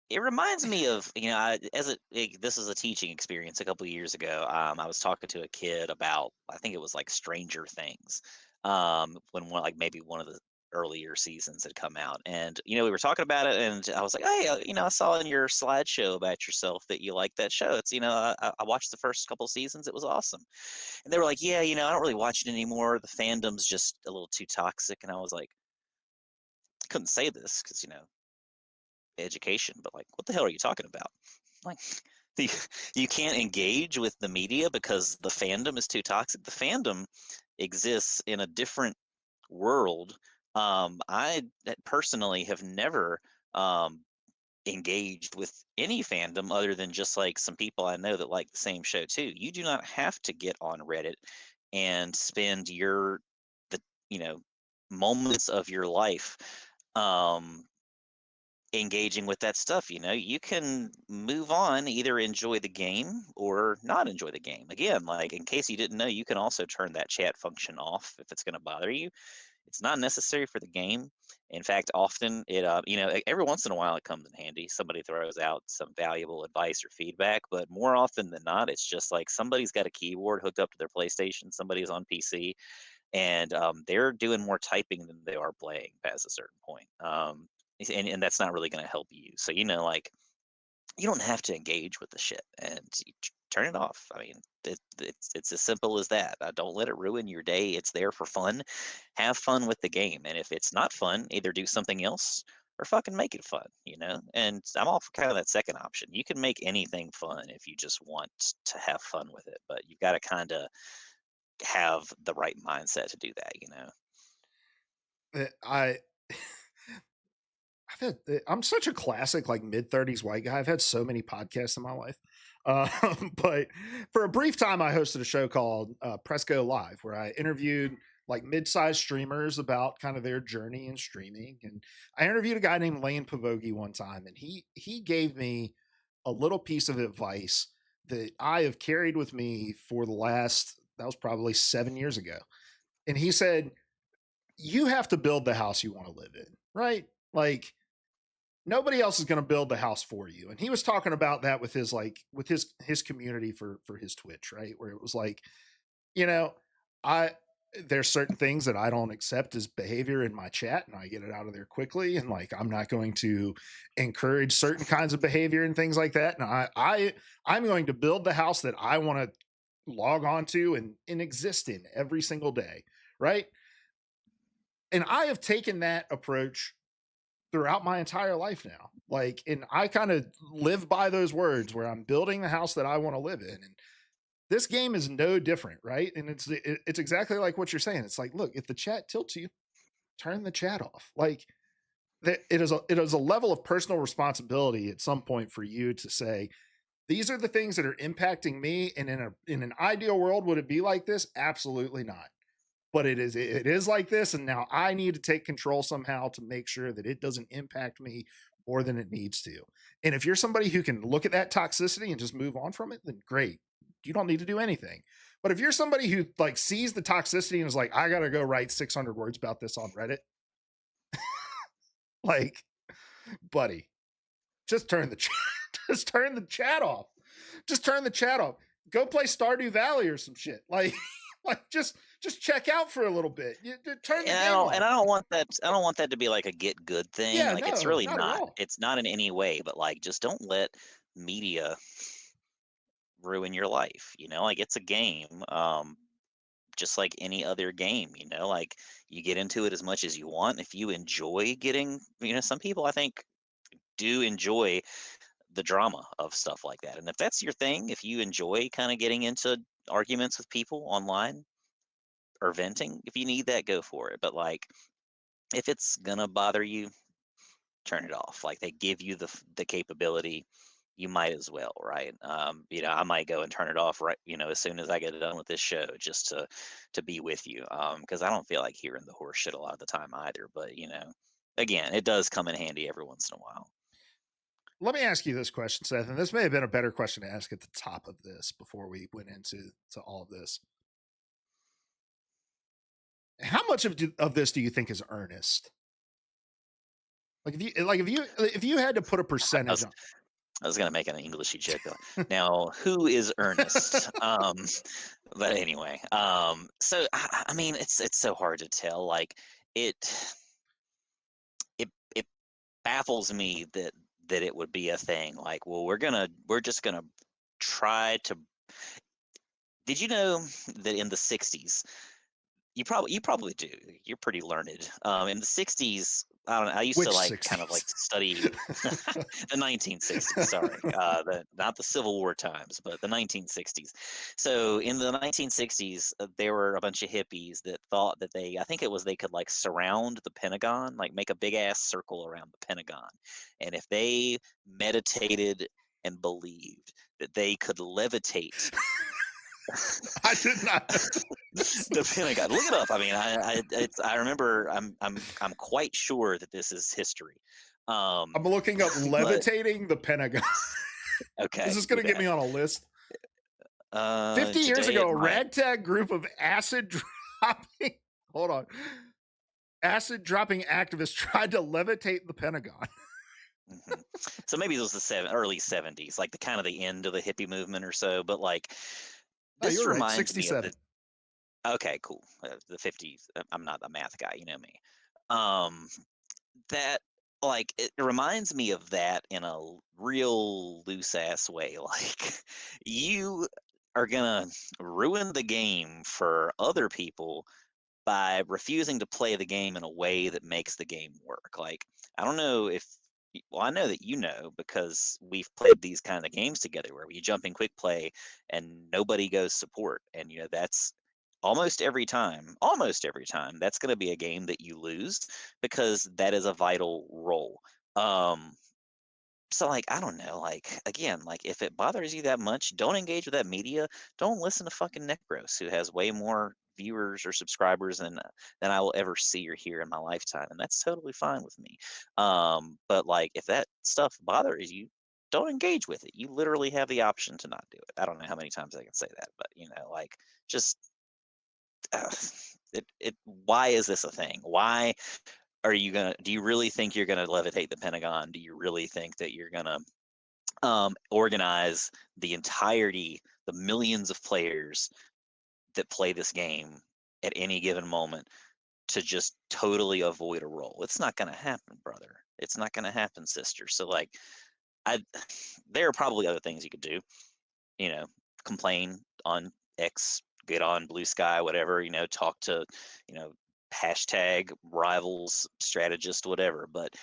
it reminds me of, this is a teaching experience a couple of years ago. I was talking to a kid about, I think it was like Stranger Things, when one, like maybe one of the earlier seasons had come out, and we were talking about it, and I was like, hey, I saw in your slideshow about yourself that you like that show. It's, I watched the first couple seasons. It was awesome. And they were like, yeah, I don't really watch it anymore. The fandom's just a little too toxic. And I was like, I couldn't say this because education, but like, what the hell are you talking about? Like, you, you can't engage with the media because the fandom is too toxic. The fandom exists in a different world. I personally have never um, engaged with any fandom other than just like some people I know that like the same show too. You do not have to get on Reddit and spend the you know moments of your life um engaging with that stuff. You can move on, either enjoy the game or not enjoy the game. Again, like, in case you didn't know, you can also turn that chat function off if it's going to bother you. It's not necessary for the game. In fact, often every once in a while it comes in handy. Somebody throws out some valuable advice or feedback, but more often than not, it's just like somebody's got a keyboard hooked up to their PlayStation, somebody's on PC, and they're doing more typing than they are playing past a certain point. And that's not really going to help you. So, like, you don't have to engage with the shit, and turn it off. I mean, it's as simple as that. Don't let it ruin your day. It's there for fun. Have fun with the game, and if it's not fun, either do something else or fucking make it fun. And I'm all for kind of that second option. You can make anything fun if you just want to have fun with it, but you've got to kind of have the right mindset to do that. I I'm such a classic like mid-30s white guy. I've had so many podcasts in my life. But for a brief time I hosted a show called Press Go Live, where I interviewed like mid-sized streamers about kind of their journey in streaming. And I interviewed a guy named Lane Pavogi one time, and he gave me a little piece of advice that I have carried with me for the last, that was probably 7 years ago. And he said, you have to build the house you want to live in, right? Like nobody else is going to build the house for you. And he was talking about that with his his community for his Twitch, right? Where it was like, you know, I there's certain things that I don't accept as behavior in my chat, and I get it out of there quickly, and like I'm not going to encourage certain kinds of behavior and things like that. And I'm going to build the house that I want to log on to and exist in every single day, right? And I have taken that approach throughout my entire life now. Like, and I kind of live by those words where I'm building the house that I want to live in. And this game is no different, right? And it's exactly like what you're saying. It's like, look, if the chat tilts you, turn the chat off. Like, it is a level of personal responsibility at some point for you to say, these are the things that are impacting me. And in an ideal world, would it be like this? Absolutely not. But it is like this, and now I need to take control somehow to make sure that it doesn't impact me more than it needs to. And if you're somebody who can look at that toxicity and just move on from it, then great. You don't need to do anything. But if you're somebody who like sees the toxicity and is like, I gotta go write 600 words about this on Reddit, like, buddy, just turn the chat, just turn the chat off. Just turn the chat off. Go play Stardew Valley or some shit. Like, like just check out for a little bit. Turn the And game I off. don't want that. I don't want that to be like a get good thing. Yeah, Like, it's no, really not at not. all. It's not in any way. But like, just don't let media ruin your life. Like, it's a game. Just like any other game. Like, you get into it as much as you want. If you enjoy getting, some people I think do enjoy the drama of stuff like that. And if that's your thing, if you enjoy kind of getting into arguments with people online or venting, if you need that, go for it. But like, if it's gonna bother you, turn it off. Like, they give you the capability. you might as well, right? I might go and turn it off right, as soon as I get done with this show, just to be with you, because I don't feel like hearing the horse shit a lot of the time either. But again, it does come in handy every once in a while. Let me ask you this question, Seth, and this may have been a better question to ask at the top of this before we went into all of this. How much of this do you think is earnest? Like if you had to put a I percentage was on. I was gonna make an Englishy joke. Now, who is Ernest? But anyway, so I mean, it's so hard to tell. Like it it baffles me that it would be a thing. Like, well, we're just gonna try to. Did you know that in the '60s, you probably do. You're pretty learned. In the '60s, I don't know. I used to Which like kind of 60s? like study the 1960s. Sorry, not the Civil War times, but the 1960s. So in the 1960s, there were a bunch of hippies that thought that I think it was they could like surround the Pentagon, like make a big ass circle around the Pentagon, and if they meditated and believed that they could levitate I did not know this. the Pentagon. Look it up. I mean, I remember. I'm quite sure that this is history. Um, I'm looking up but levitating the Pentagon. Is okay, this do going to get me that. on a list? 50 years Today ago, it a might. ragtag group of acid dropping, hold on, acid dropping activists tried to levitate the Pentagon. Mhm. So maybe it was the early '70s, like the kind of the end of the hippie movement or so. But like, Oh, this you're right. reminds me of 67. the. Okay, cool. The '50s. I'm not a math guy, you know me. Um, that like it reminds me of that in a real loose ass way. Like you are gonna ruin the game for other people by refusing to play the game in a way that makes the game work. Like, I don't know if, well, I know that you know because we've played these kind of games together where you jump in quick play and nobody goes support. And, that's almost every time, that's going to be a game that you lose because that is a vital role. Um, so like I don't know, like again, like if it bothers you that much, don't engage with that media. Don't listen to fucking Necros, who has way more viewers or subscribers than I will ever see or hear in my lifetime, and that's totally fine with me. But like if that stuff bothers you, don't engage with it. You literally have the option to not do it. I don't know how many times I can say that, but like just uh, it. Why is this a thing? Why are you gonna? Do you really think you're gonna levitate the Pentagon? Do you really think that you're gonna organize the entirety, the millions of players that play this game at any given moment to just totally avoid a roll? It's not going to happen, brother. It's not going to happen, sister. So like, I, there are probably other things you could do. You know, complain on X, get on Blue Sky, whatever. Talk to, you know, hashtag rivals, strategist, whatever. But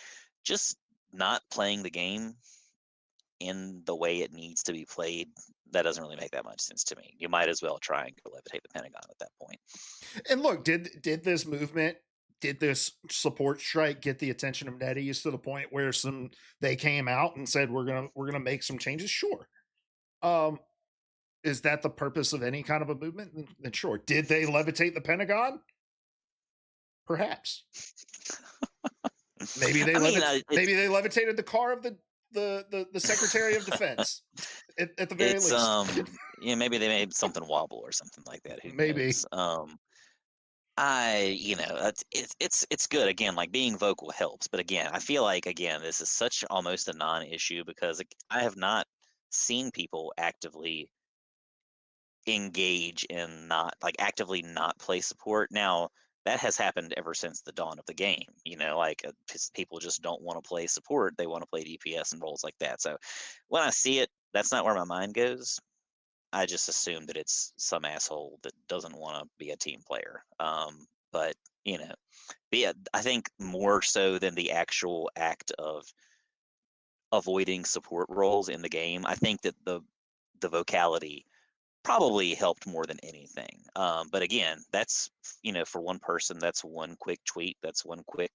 just not playing the game in the way it needs to be played, that doesn't really make that much sense to me. You might as well try and go levitate the Pentagon at that point. And look, did this movement, did this support strike get the attention of NetEase to the point where they came out and said we're gonna make some changes? Sure. Um, is that the purpose of any kind of a movement? Then sure. Did they levitate the Pentagon? Perhaps. I mean, Maybe they levitated the car of the Secretary of Defense at the very it's least. maybe they made something wobble or something like that. Who Maybe. knows? It's good again. Like being vocal helps, but again, I feel like again this is such almost a non-issue because I have not seen people actively engage in not like actively not play support. Now, that has happened ever since the dawn of the game. Like people just don't want to play support. They want to play DPS and roles like that. So when I see it, that's not where my mind goes. I just assume that it's some asshole that doesn't want to be a team player. But you know, but yeah, I think more so than the actual act of avoiding support roles in the game, I think that the vocality probably helped more than anything. But again, that's for one person, that's one quick tweet, that's one quick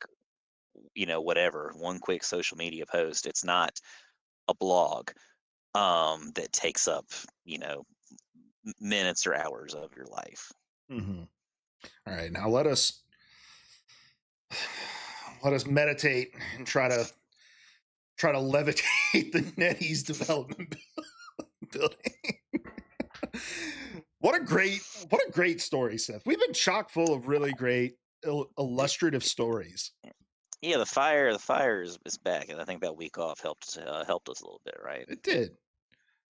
whatever, one quick social media post. It's not a blog. that takes up, you know, minutes or hours of your life. Hmm. All right, now let us meditate and try to levitate the NetEase development building. What a great story, Seth. We've been chock full of really great illustrative stories. Yeah, the fire is back, and I think that week off helped us a little bit, right? It did.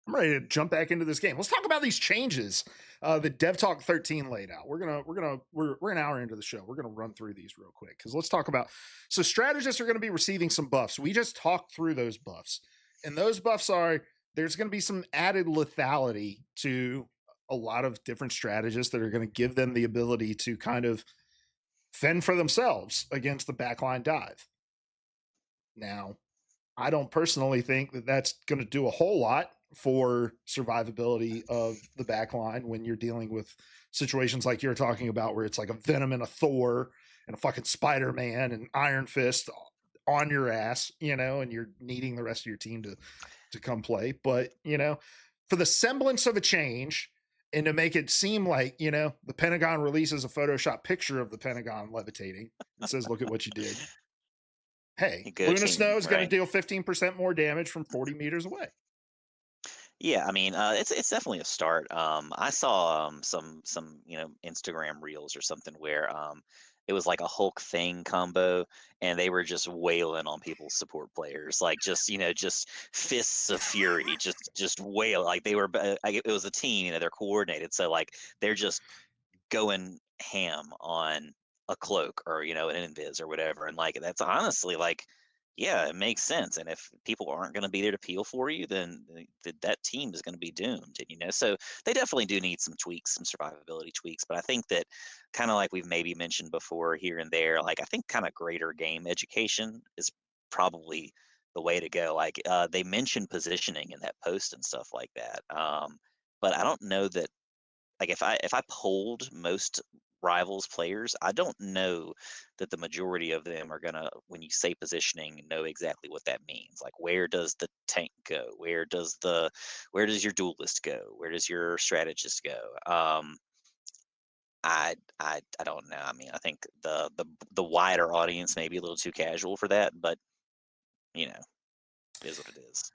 I'm ready to jump back into this game. Let's talk about these changes that Dev Talk 13 laid out. We're an hour into the show. We're gonna run through these real quick because let's talk about. So strategists are going to be receiving some buffs. We just talked through those buffs, and those buffs are there's going to be some added lethality to a lot of different strategists that are going to give them the ability to kind of fend for themselves against the backline dive. Now, I don't personally think that that's going to do a whole lot for survivability of the back line when you're dealing with situations like you're talking about, where it's like a Venom and a Thor and a fucking Spider Man and Iron Fist on your ass, and you're needing the rest of your team to come play. But for the semblance of a change. And to make it seem like, the Pentagon releases a Photoshop picture of the Pentagon levitating and says, look at what you did. Hey, Go Luna Snow team, is going to right? deal 15% more damage from 40 meters away. Yeah, I mean, it's definitely a start. I saw some Instagram reels or something where it was like a Hulk Thing combo, and they were just wailing on people's support players, like just fists of fury, just wail like they were. Like it was a team, they're coordinated, so like they're just going ham on a cloak or an invis or whatever, and like that's honestly like, yeah, it makes sense. And if people aren't going to be there to peel for you, then that team is going to be doomed. And so they definitely do need some tweaks, some survivability tweaks. But I think that, kind of like we've maybe mentioned before here and there, like I think kind of greater game education is probably the way to go. Like they mentioned positioning in that post and stuff like that, but I don't know that, like if I polled most rivals players, I don't know that the majority of them are gonna, when you say positioning, know exactly what that means. Like where does the tank go? Where does your duelist go? Where does your strategist go? I don't know. I mean, I think the wider audience may be a little too casual for that, but you know, it is what it is.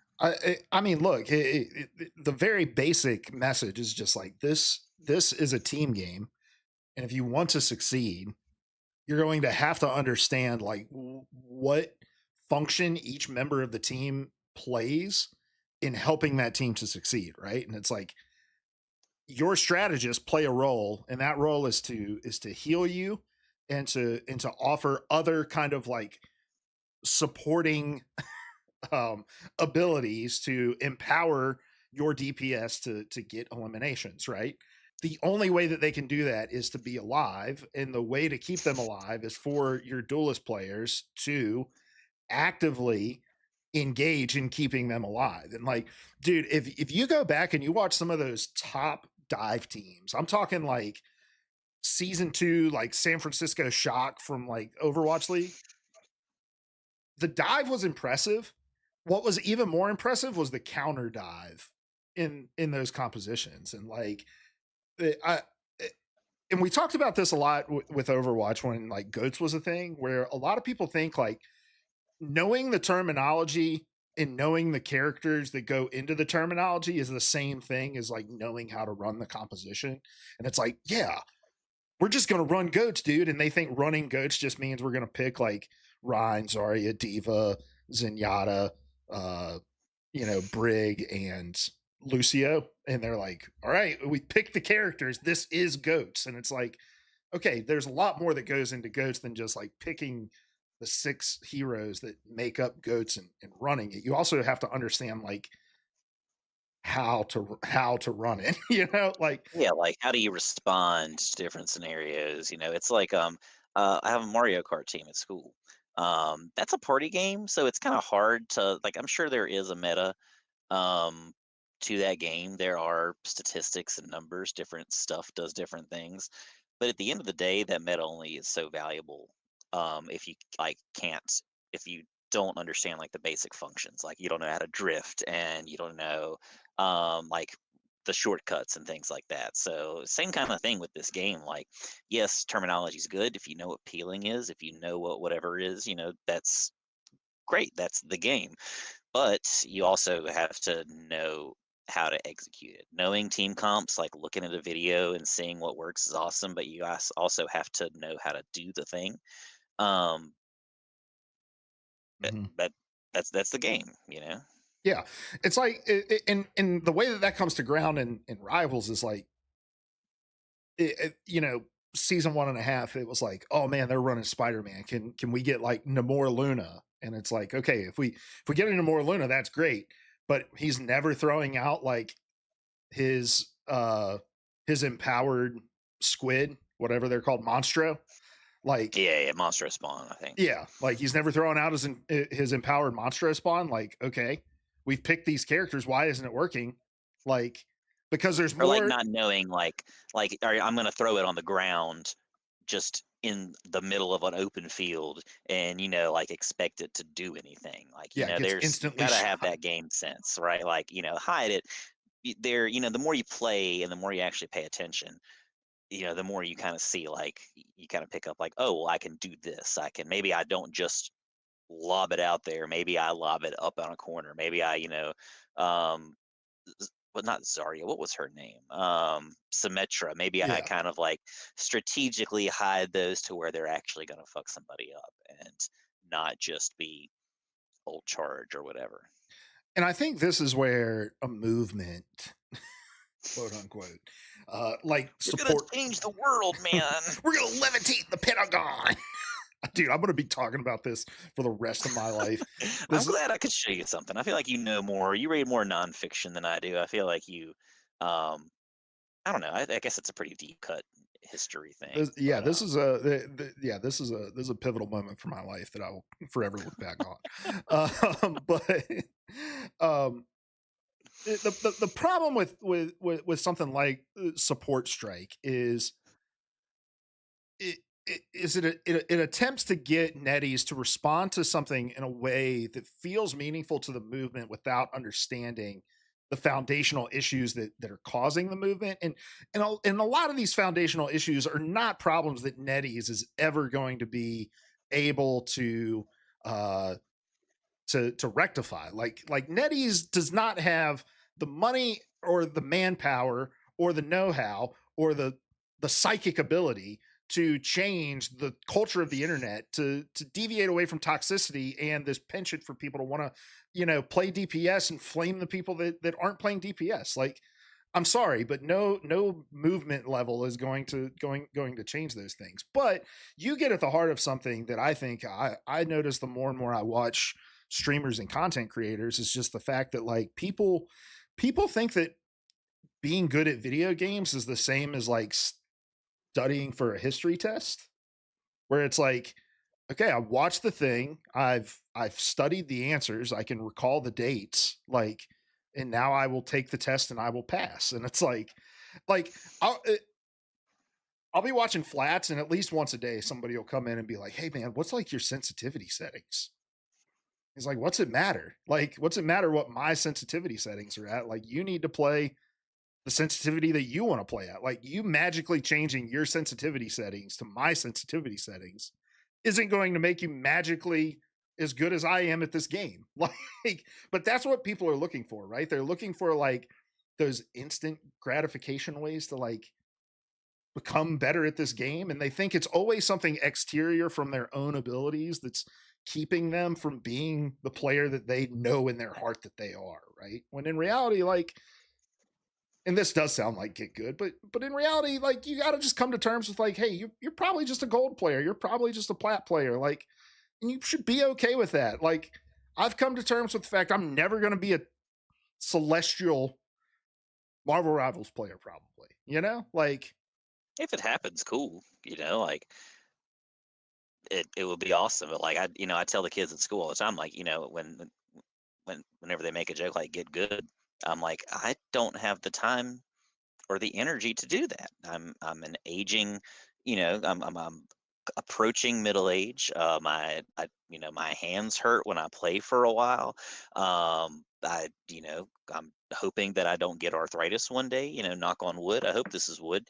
I mean, look, the very basic message is just like this. This is a team game, and if you want to succeed, you're going to have to understand like what function each member of the team plays in helping that team to succeed, right? And it's like your strategists play a role, and that role is to heal you and to offer other kind of like supporting um, abilities to empower your DPS to get eliminations, right? The only way that they can do that is to be alive, and the way to keep them alive is for your duelist players to actively engage in keeping them alive. And like, dude, if you go back and you watch some of those top dive teams, I'm talking like season 2, like San Francisco Shock from like Overwatch League, the dive was impressive. What was even more impressive was the counter dive in those compositions. And like I and we talked about this a lot with Overwatch when like goats was a thing, where a lot of people think like knowing the terminology and knowing the characters that go into the terminology is the same thing as like knowing how to run the composition. And it's like, yeah, we're just going to run goats, dude. And they think running goats just means we're going to pick like Ryan, Zarya, Diva, Zenyatta, uh, Brig, and Lucio. And they're like, all right, we picked the characters. This is goats. And it's like, okay, there's a lot more that goes into goats than just like picking the 6 heroes that make up goats and running it. You also have to understand like how to run it, like Yeah, like how do you respond to different scenarios? It's like I have a Mario Kart team at school. That's a party game, so it's kind of hard to, like, I'm sure there is a meta um to that game. There are statistics and numbers, different stuff does different things. But at the end of the day, that meta only is so valuable if you like can't if you don't understand like the basic functions. Like you don't know how to drift, and you don't know like the shortcuts and things like that. So same kind of thing with this game. Like, yes, terminology is good if you know what peeling is, if you know what whatever is, that's great. That's the game. But you also have to know how to execute it. Knowing team comps, like looking at a video and seeing what works is awesome, but you guys also have to know how to do the thing. Um, but, Mhm. but that's the game. Yeah, it's like, and the way that that comes to ground in Rivals is like, season 1.5, it was like, oh man, they're running Spider-Man. Can we get like Namor Luna? And it's like, okay, if we get a Namor Luna, that's great. But he's never throwing out like his his empowered squid, whatever they're called, Monstro. Like, Yeah, yeah, Monster Spawn, I think. yeah, like he's never throwing out his empowered Monstro spawn. Like, okay, we've picked these characters. Why isn't it working? Like, because there's Or like more. not knowing like all right, I'm gonna throw it on the ground just in the middle of an open field and like expect it to do anything. Like, Yeah, it gets there's you instantly gotta have shot. that game sense, right? Like, hide it. The more you play and the more you actually pay attention, the more you kind of see like you kind of pick up like, oh well, I can do this. Maybe I don't just lob it out there. Maybe I lob it up on a corner. Maybe um well, not Zarya, what was her name? Symmetra. Maybe I Yeah, kind of like strategically hide those to where they're actually gonna fuck somebody up and not just be old charge or whatever. and I think this is where a movement, quote unquote, like We're gonna support. change the world, man. We're gonna levitate the Pentagon. Dude, I'm gonna be talking about this for the rest of my life. I'm This, glad I could show you something. I feel like you know more. You read more nonfiction than I do. I feel like um, I don't know. I guess it's a pretty deep cut history thing, yeah, but this is yeah, this is a pivotal moment for my life that I will forever look back on. But um, the problem with something like Support Strike is it, it attempts to get netties to respond to something in a way that feels meaningful to the movement without understanding the foundational issues that are causing the movement, and a lot of these foundational issues are not problems that netties is ever going to be able uh to rectify. Like NetEase does not have the money or the manpower or the know-how or the psychic ability to change the culture of the internet, to deviate away from toxicity and this penchant for people to want to play DPS and flame the people that aren't playing DPS. Like, I'm sorry, but no movement level is going to change those things. But you get at the heart of something that I think I notice the more and more I watch streamers and content creators, is just the fact that like people think that being good at video games is the same as like studying for a history test, where it's like, okay, I watched the thing, I've studied the answers, I can recall the dates, like, and now I will take the test and I will pass. And it's like I'll be watching flats, and at least once a day somebody will come in and be like, "Hey man, what's like your sensitivity settings?" He's like, "What's it matter? Like, what's it matter what my sensitivity settings are at? Like, you need to play the sensitivity that you want to play at. Like, you magically changing your sensitivity settings to my sensitivity settings isn't going to make you magically as good as I am at this game." Like, but that's what people are looking for, right? They're looking for like those instant gratification ways to like become better at this game, and they think it's always something exterior from their own abilities that's keeping them from being the player that they know in their heart that they are, right? When in reality, like, and this does sound like get good, but in reality, like, you got to just come to terms with like, hey, you're probably just a gold player, you're probably just a plat player, like, and you should be okay with that. Like, I've come to terms with the fact I'm never going to be a celestial Marvel Rivals player, probably, like, if it happens, cool. Like it would be awesome. But like I tell the kids at school all the time, like, whenever they make a joke like get good, I'm like, I don't have the time or the energy to do that. I'm an aging, I'm approaching middle age. My hands hurt when I play for a while. I'm hoping that I don't get arthritis one day. Knock on wood. I hope this is wood.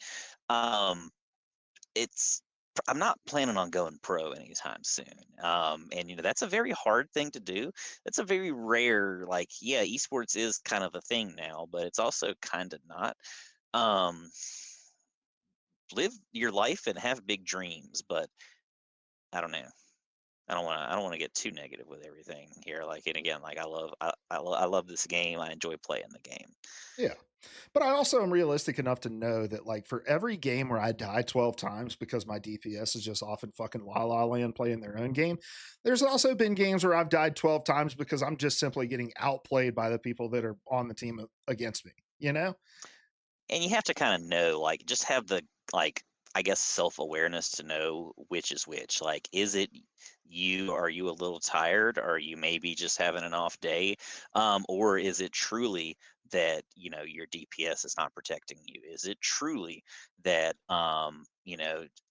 Um, it's I'm not planning on going pro anytime soon. And that's a very hard thing to do. That's a very rare, like, yeah, esports is kind of a thing now, but it's also kind of not. Um, Live your life and have big dreams, but I don't know. I don't want to get too negative with everything here. Like, and again, like I love this game. I enjoy playing the game. Yeah. But I also am realistic enough to know that, like, for every game where I die 12 times because my DPS is just off in fucking La La Land playing their own game, there's also been games where I've died 12 times because I'm just simply getting outplayed by the people that are on the team against me, you know? And you have to kind of know, like, just have the, like, I guess, self-awareness to know which is which. Like, is it you? Are you a little tired? Are you maybe just having an off day? Or is it truly that, your DPS is not protecting you? Is it truly that,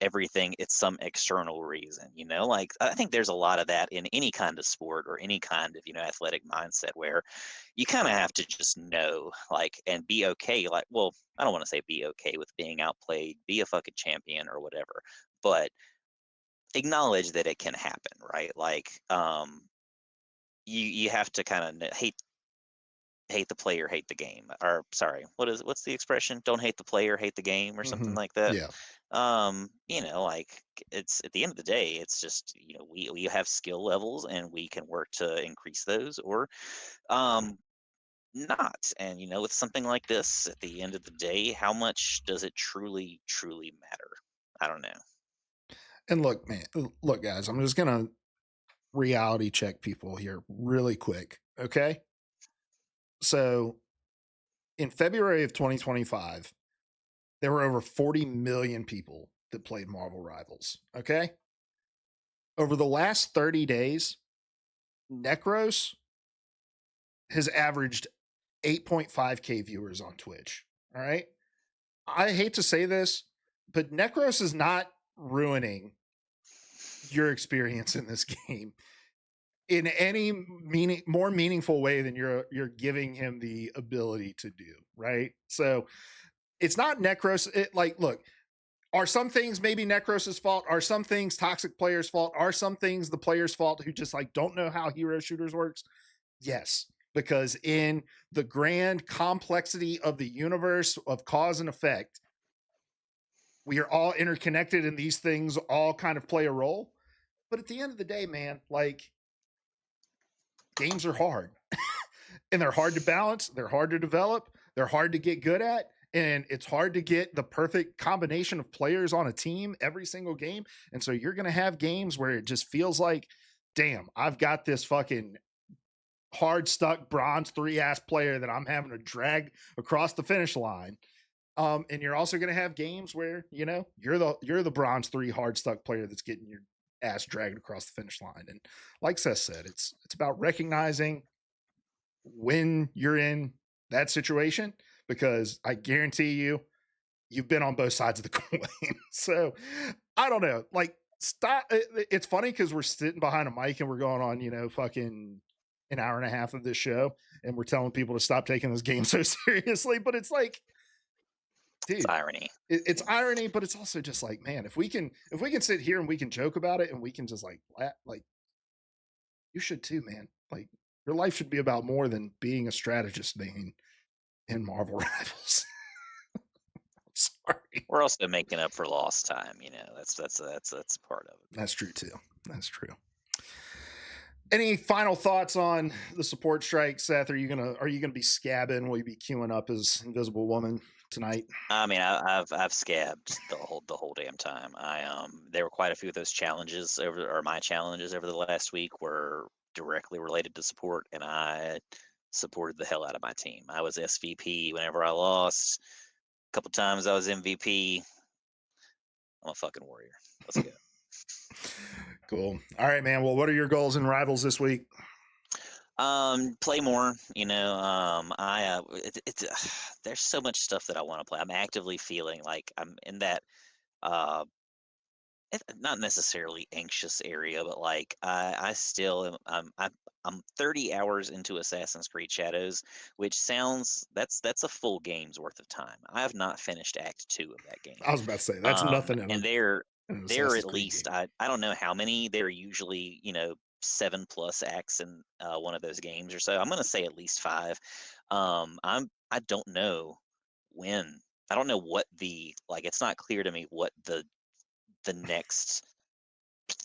everything, it's some external reason? Like, I think there's a lot of that in any kind of sport or any kind of, athletic mindset, where you kind of have to just know, like, and be okay. Like, well, I don't want to say be okay with being outplayed, be a fucking champion or whatever, but acknowledge that it can happen, right? Like, you have to kind of hate the player, hate the game, or sorry, what's the expression? Don't hate the player, hate the game, or something Hmm. like that. Yeah. Like, it's at the end of the day, it's just, we have skill levels and we can work to increase those, or um not. And with something like this, at the end of the day, how much does it truly, truly matter? I don't know. And look, man, look, guys, I'm just going to reality check people here really quick. Okay. So in February of 2025, there were over 40 million people that played Marvel Rivals. Okay. Over the last 30 days, Necros has averaged 8.5K viewers on Twitch. All right. I hate to say this, but Necros is not ruining your experience in this game in any more meaningful way than you're giving him the ability to do, right? So it's not Necros. Look, are some things maybe Necros's fault? Are some things toxic players' fault? Are some things the players' fault who just like don't know how hero shooters works? Yes, because in the grand complexity of the universe of cause and effect, we are all interconnected and these things all kind of play a role. But at the end of the day, man, like, games are hard and they're hard to balance, they're hard to develop, they're hard to get good at, and it's hard to get the perfect combination of players on a team every single game. And so you're going to have games where it just feels like, damn, I've got this fucking hard stuck bronze 3 ass player that I'm having to drag across the finish line. And you're also going to have games where you're the bronze 3 hard stuck player that's getting your ass dragged across the finish line. And like Seth said, it's about recognizing when you're in that situation, because I guarantee you've been on both sides of the coin. So I don't know, like, stop. It's funny because we're sitting behind a mic and we're going on, fucking an hour and a half of this show, and we're telling people to stop taking this game so seriously. But it's like, It's dude, irony. it's irony, but it's also just like, man, if we can sit here and we can joke about it and we can just like like, you should too, man. Like, your life should be about more than being a strategist main in Marvel Rivals. Sorry. We're also making up for lost time. That's part of it. That's true too. That's true. Any final thoughts on the support strike, Seth? Are you gonna be scabbing? Will you be queuing up as Invisible Woman tonight? I mean, I've scabbed the whole damn time. There were quite a few of those challenges or my challenges over the last week were directly related to support, and I supported the hell out of my team. I was SVP whenever I lost. A couple times I was MVP. I'm a fucking warrior. Let's go. Cool. All right, man. Well, what are your goals in Rivals this week? Play more. It's there's so much stuff that I want to play. I'm actively feeling like I'm in that uh not necessarily anxious area, but like I still am. I'm 30 hours into Assassin's Creed Shadows, which sounds that's a full game's worth of time. I have not finished Act 2 of that game, I was about to say that's nothing in and in an they're Assassin's at Creed least game. I don't know how many. They're usually 7 plus acts in one of those games or so. I'm gonna say at least 5. I don't know when. I don't know what the like. It's not clear to me what the next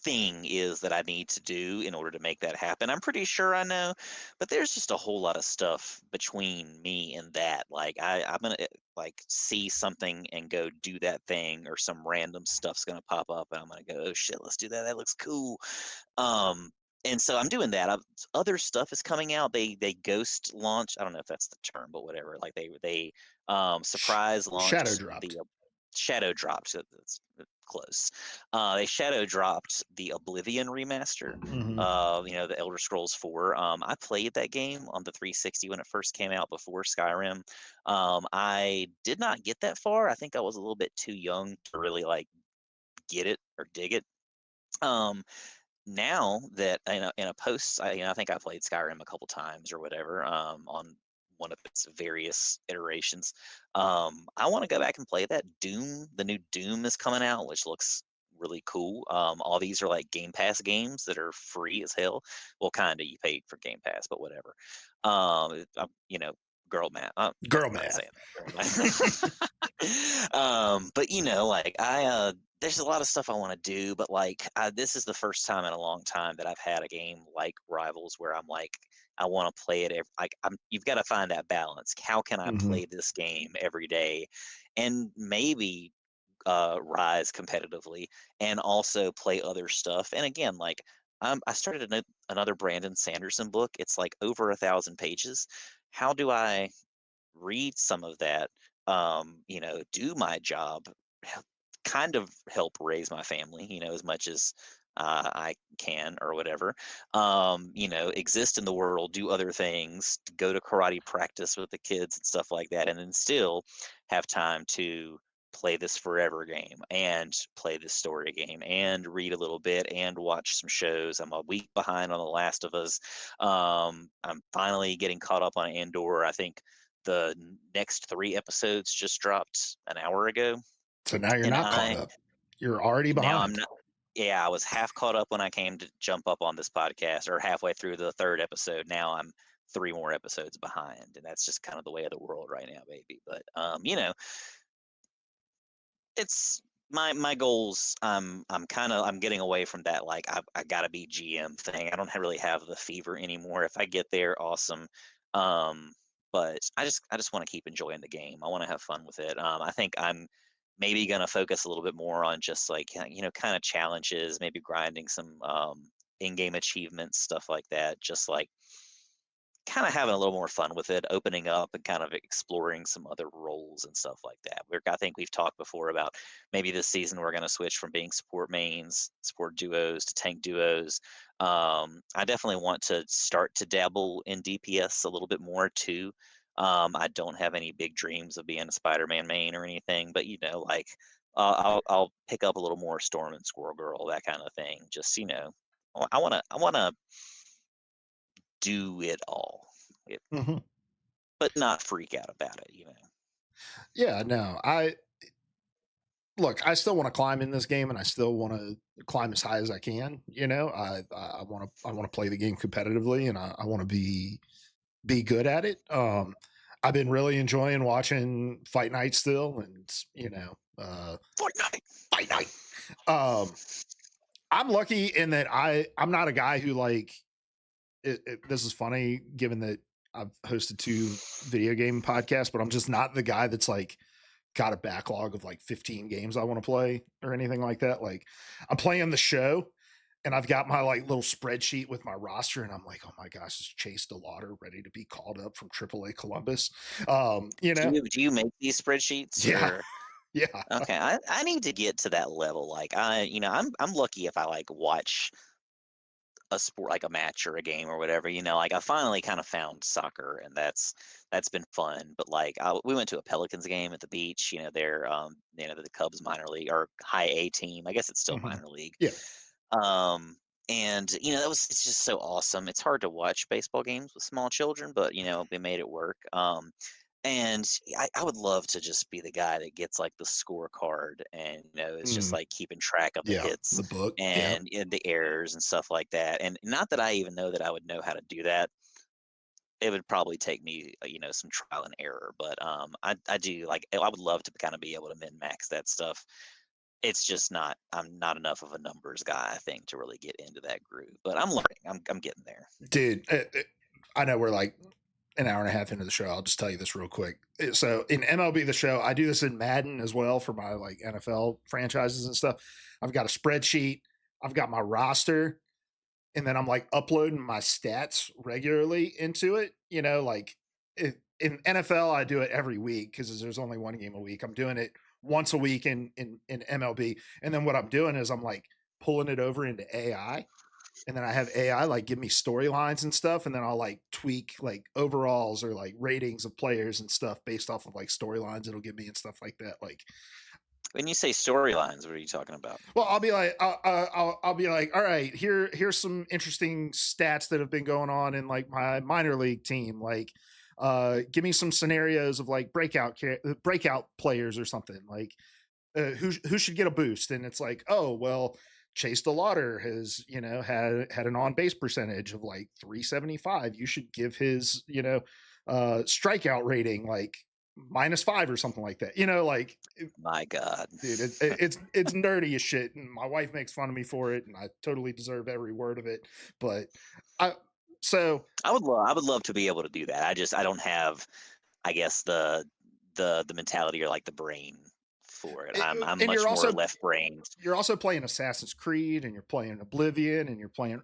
thing is that I need to do in order to make that happen. I'm pretty sure I know, but there's just a whole lot of stuff between me and that. Like I'm gonna like see something and go do that thing, or some random stuff's gonna pop up, and I'm gonna go, oh shit, let's do that. That looks cool. Um, and so I'm doing that. Other stuff is coming out. They ghost launch. I don't know if that's the term, but whatever. Like they Sh- surprise Shadow launched dropped. the shadow dropped. That's close. They shadow dropped the Oblivion remaster. Hmm. The Elder Scrolls 4. I played that game on the 360 when it first came out before Skyrim. I did not get that far. I think I was a little bit too young to really like get it or dig it. Um, Now that in a post, I think I played Skyrim a couple times or whatever, on one of its various iterations. I want to go back and play that Doom. The new Doom is coming out, which looks really cool. All these are like Game Pass games that are free as hell. Well, kind of, you paid for Game Pass, but whatever. Girl math. Girl Not math. saying that. Girl math. But like there's a lot of stuff I want to do, but like this is the first time in a long time that I've had a game like Rivals where I'm like, I want to play it. You've got to find that balance. How can I Hmm. play this game every day, and maybe rise competitively, and also play other stuff? And again, like I started another Brandon Sanderson book. It's like over 1,000 pages. How do I read some of that, do my job, kind of help raise my family, as much as I can or whatever. Exist in the world, do other things, go to karate practice with the kids and stuff like that, and then still have time to play this forever game and play this story game and read a little bit and watch some shows. I'm a week behind on The Last of Us. I'm finally getting caught up on Andor. I think the next 3 episodes just dropped an hour ago, So now you're and not caught up. You're already now I'm behind. not. Yeah, I was half caught up when I came to jump up on this podcast, or halfway through the 3rd episode. Now I'm 3 more episodes behind, and that's just kind of the way of the world right now, baby. But it's my goals. I'm getting away from that. Like I gotta be GM thing. I don't really have the fever anymore. If I get there, awesome. Um, but I just want to keep enjoying the game. I want to have fun with it. I think I'm maybe gonna focus a little bit more on just like kind of challenges, maybe grinding some in-game achievements, stuff like that. Just like kind of having a little more fun with it, opening up and kind of exploring some other roles and stuff like that. I think we've talked before about maybe this season we're going to switch from being support mains, support duos to tank duos. I definitely want to start to dabble in DPS a little bit more too. I don't have any big dreams of being a Spider-Man main or anything, but like I'll pick up a little more Storm and Squirrel Girl, that kind of thing. Just I want to do it all. Hmm. But not freak out about it. Yeah, no, I look. I still want to climb in this game, and I still want to climb as high as I can. I want to play the game competitively, and I want to be good at it. I've been really enjoying watching Fight Night still, and Fortnite. Fight Night. Um, I'm lucky in that I'm not a guy who like this is funny given that I've hosted 2 video game podcasts, but I'm just not the guy that's like got a backlog of like 15 games I want to play or anything like that. Like I'm playing the show and I've got my like little spreadsheet with my roster and I'm like, oh my gosh, is Chase DeLauder ready to be called up from AAA Columbus? Do you make these spreadsheets, Yeah, or yeah. okay? I need to get to that level. Like I'm lucky if I like watch a sport like a match or a game or whatever, like I finally kind of found soccer, and that's been fun. But like we went to a Pelicans game at the beach, they're the Cubs minor league or high A team. I guess it's still Mhm. minor league. Yeah. Um and it's just so awesome. It's hard to watch baseball games with small children, but we made it work. And I would love to just be the guy that gets like the scorecard and it's just Mm, like keeping track of the yeah. hits The book. Yeah. and the errors and stuff like that. And not that I even know that I would know how to do that. It would probably take me, some trial and error. But I do like I would love to kind of be able to min max that stuff. It's just not I'm not enough of a numbers guy, I think, to really get into that groove. But I'm learning. I'm getting there. Dude, I know we're like an hour and a half into the show. I'll just tell you this real quick. So in MLB the show, I do this in Madden as well for my like NFL franchises and stuff. I've got a spreadsheet. I've got my roster, and then I'm like uploading my stats regularly into it. Like in NFL, I do it every week because there's only one game a week. I'm doing it once a week in MLB, and then what I'm doing is I'm like pulling it over into AI, and then I have AI like give me storylines and stuff, and then I'll like tweak like overalls or like ratings of players and stuff based off of like storylines it'll give me and stuff like that. Like, When you say storylines, what are you talking about? well, I'll be like, all right, here's some interesting stats that have been going on in like my minor league team. Like, give me some scenarios of like breakout players or something. Like, who should get a boost? And it's like, oh well, Chase DeLauder has had an on base percentage of like 375. You should give his strikeout rating like -5 or something like that. Like My God. dude, it's nerdy as shit, and my wife makes fun of me for it, and I totally deserve every word of it. But I so I would love to be able to do that. I don't have, I guess, the mentality or like the brain for it. it, I'm and much more left brained. you're also playing Assassin's Creed and you're playing Oblivion and you're playing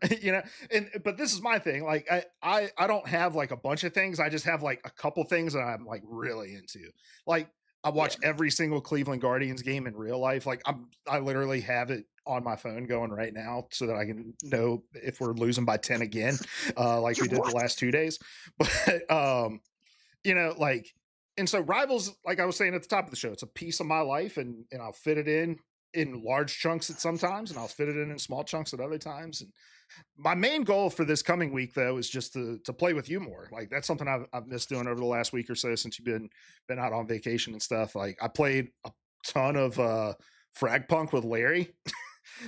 and but this is my thing. Like I don't have like a bunch of things. I just have like a couple things that I'm like really into. Like I Yeah. watch every single Cleveland Guardians game in real life. Like I literally have it on my phone going right now so that I can know if we're losing by 10 again, like we did the What? last 2 days. But like, and so Rivals, like I was saying at the top of the show, it's a piece of my life, and I'll fit it in large chunks at sometimes, and I'll fit it in small chunks at other times. And my main goal for this coming week though is just to play with you more. Like that's something I've missed doing over the last week or so since you've been out on vacation and stuff. Like I played a ton of frag punk with Larry,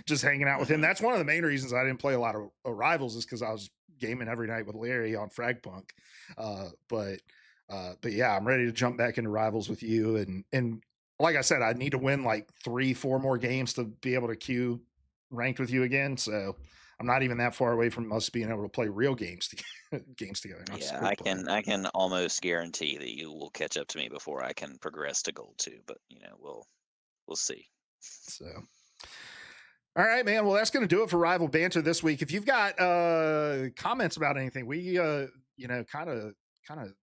just hanging out with him. Hmm. That's one of the main reasons I didn't play a lot of Rivals is because I was gaming every night with Larry on frag punk. But yeah, I'm ready to jump back into Rivals with you. And like I said, I need to win like 3, 4 more games to be able to queue ranked with you again. So I'm not even that far away from us being able to play real games games together, not Yeah, script I play. can I can almost guarantee that you will catch up to me before I can progress to gold two. But we'll see. So all right, man. Well, that's going to do it for Rival Banter this week. If you've got comments about anything, we kind of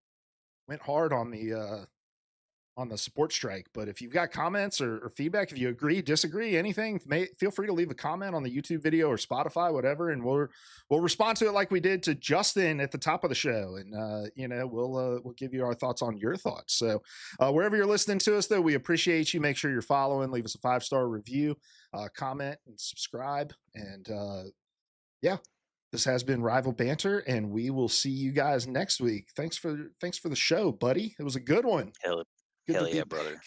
went hard on the support strike. But if you've got comments or feedback, if you agree, disagree, anything, feel free to leave a comment on the YouTube video or Spotify, whatever, and we'll respond to it like we did to Justin at the top of the show, and we'll give you our thoughts on your thoughts. So wherever you're listening to us, though, we appreciate you. Make sure you're following, leave us a 5-star review, comment, and subscribe. And yeah. This has been Rival Banter, and we will see you guys next week. Thanks for the show, buddy. It was a good one. Hell, Good to hell be yeah, brother. back.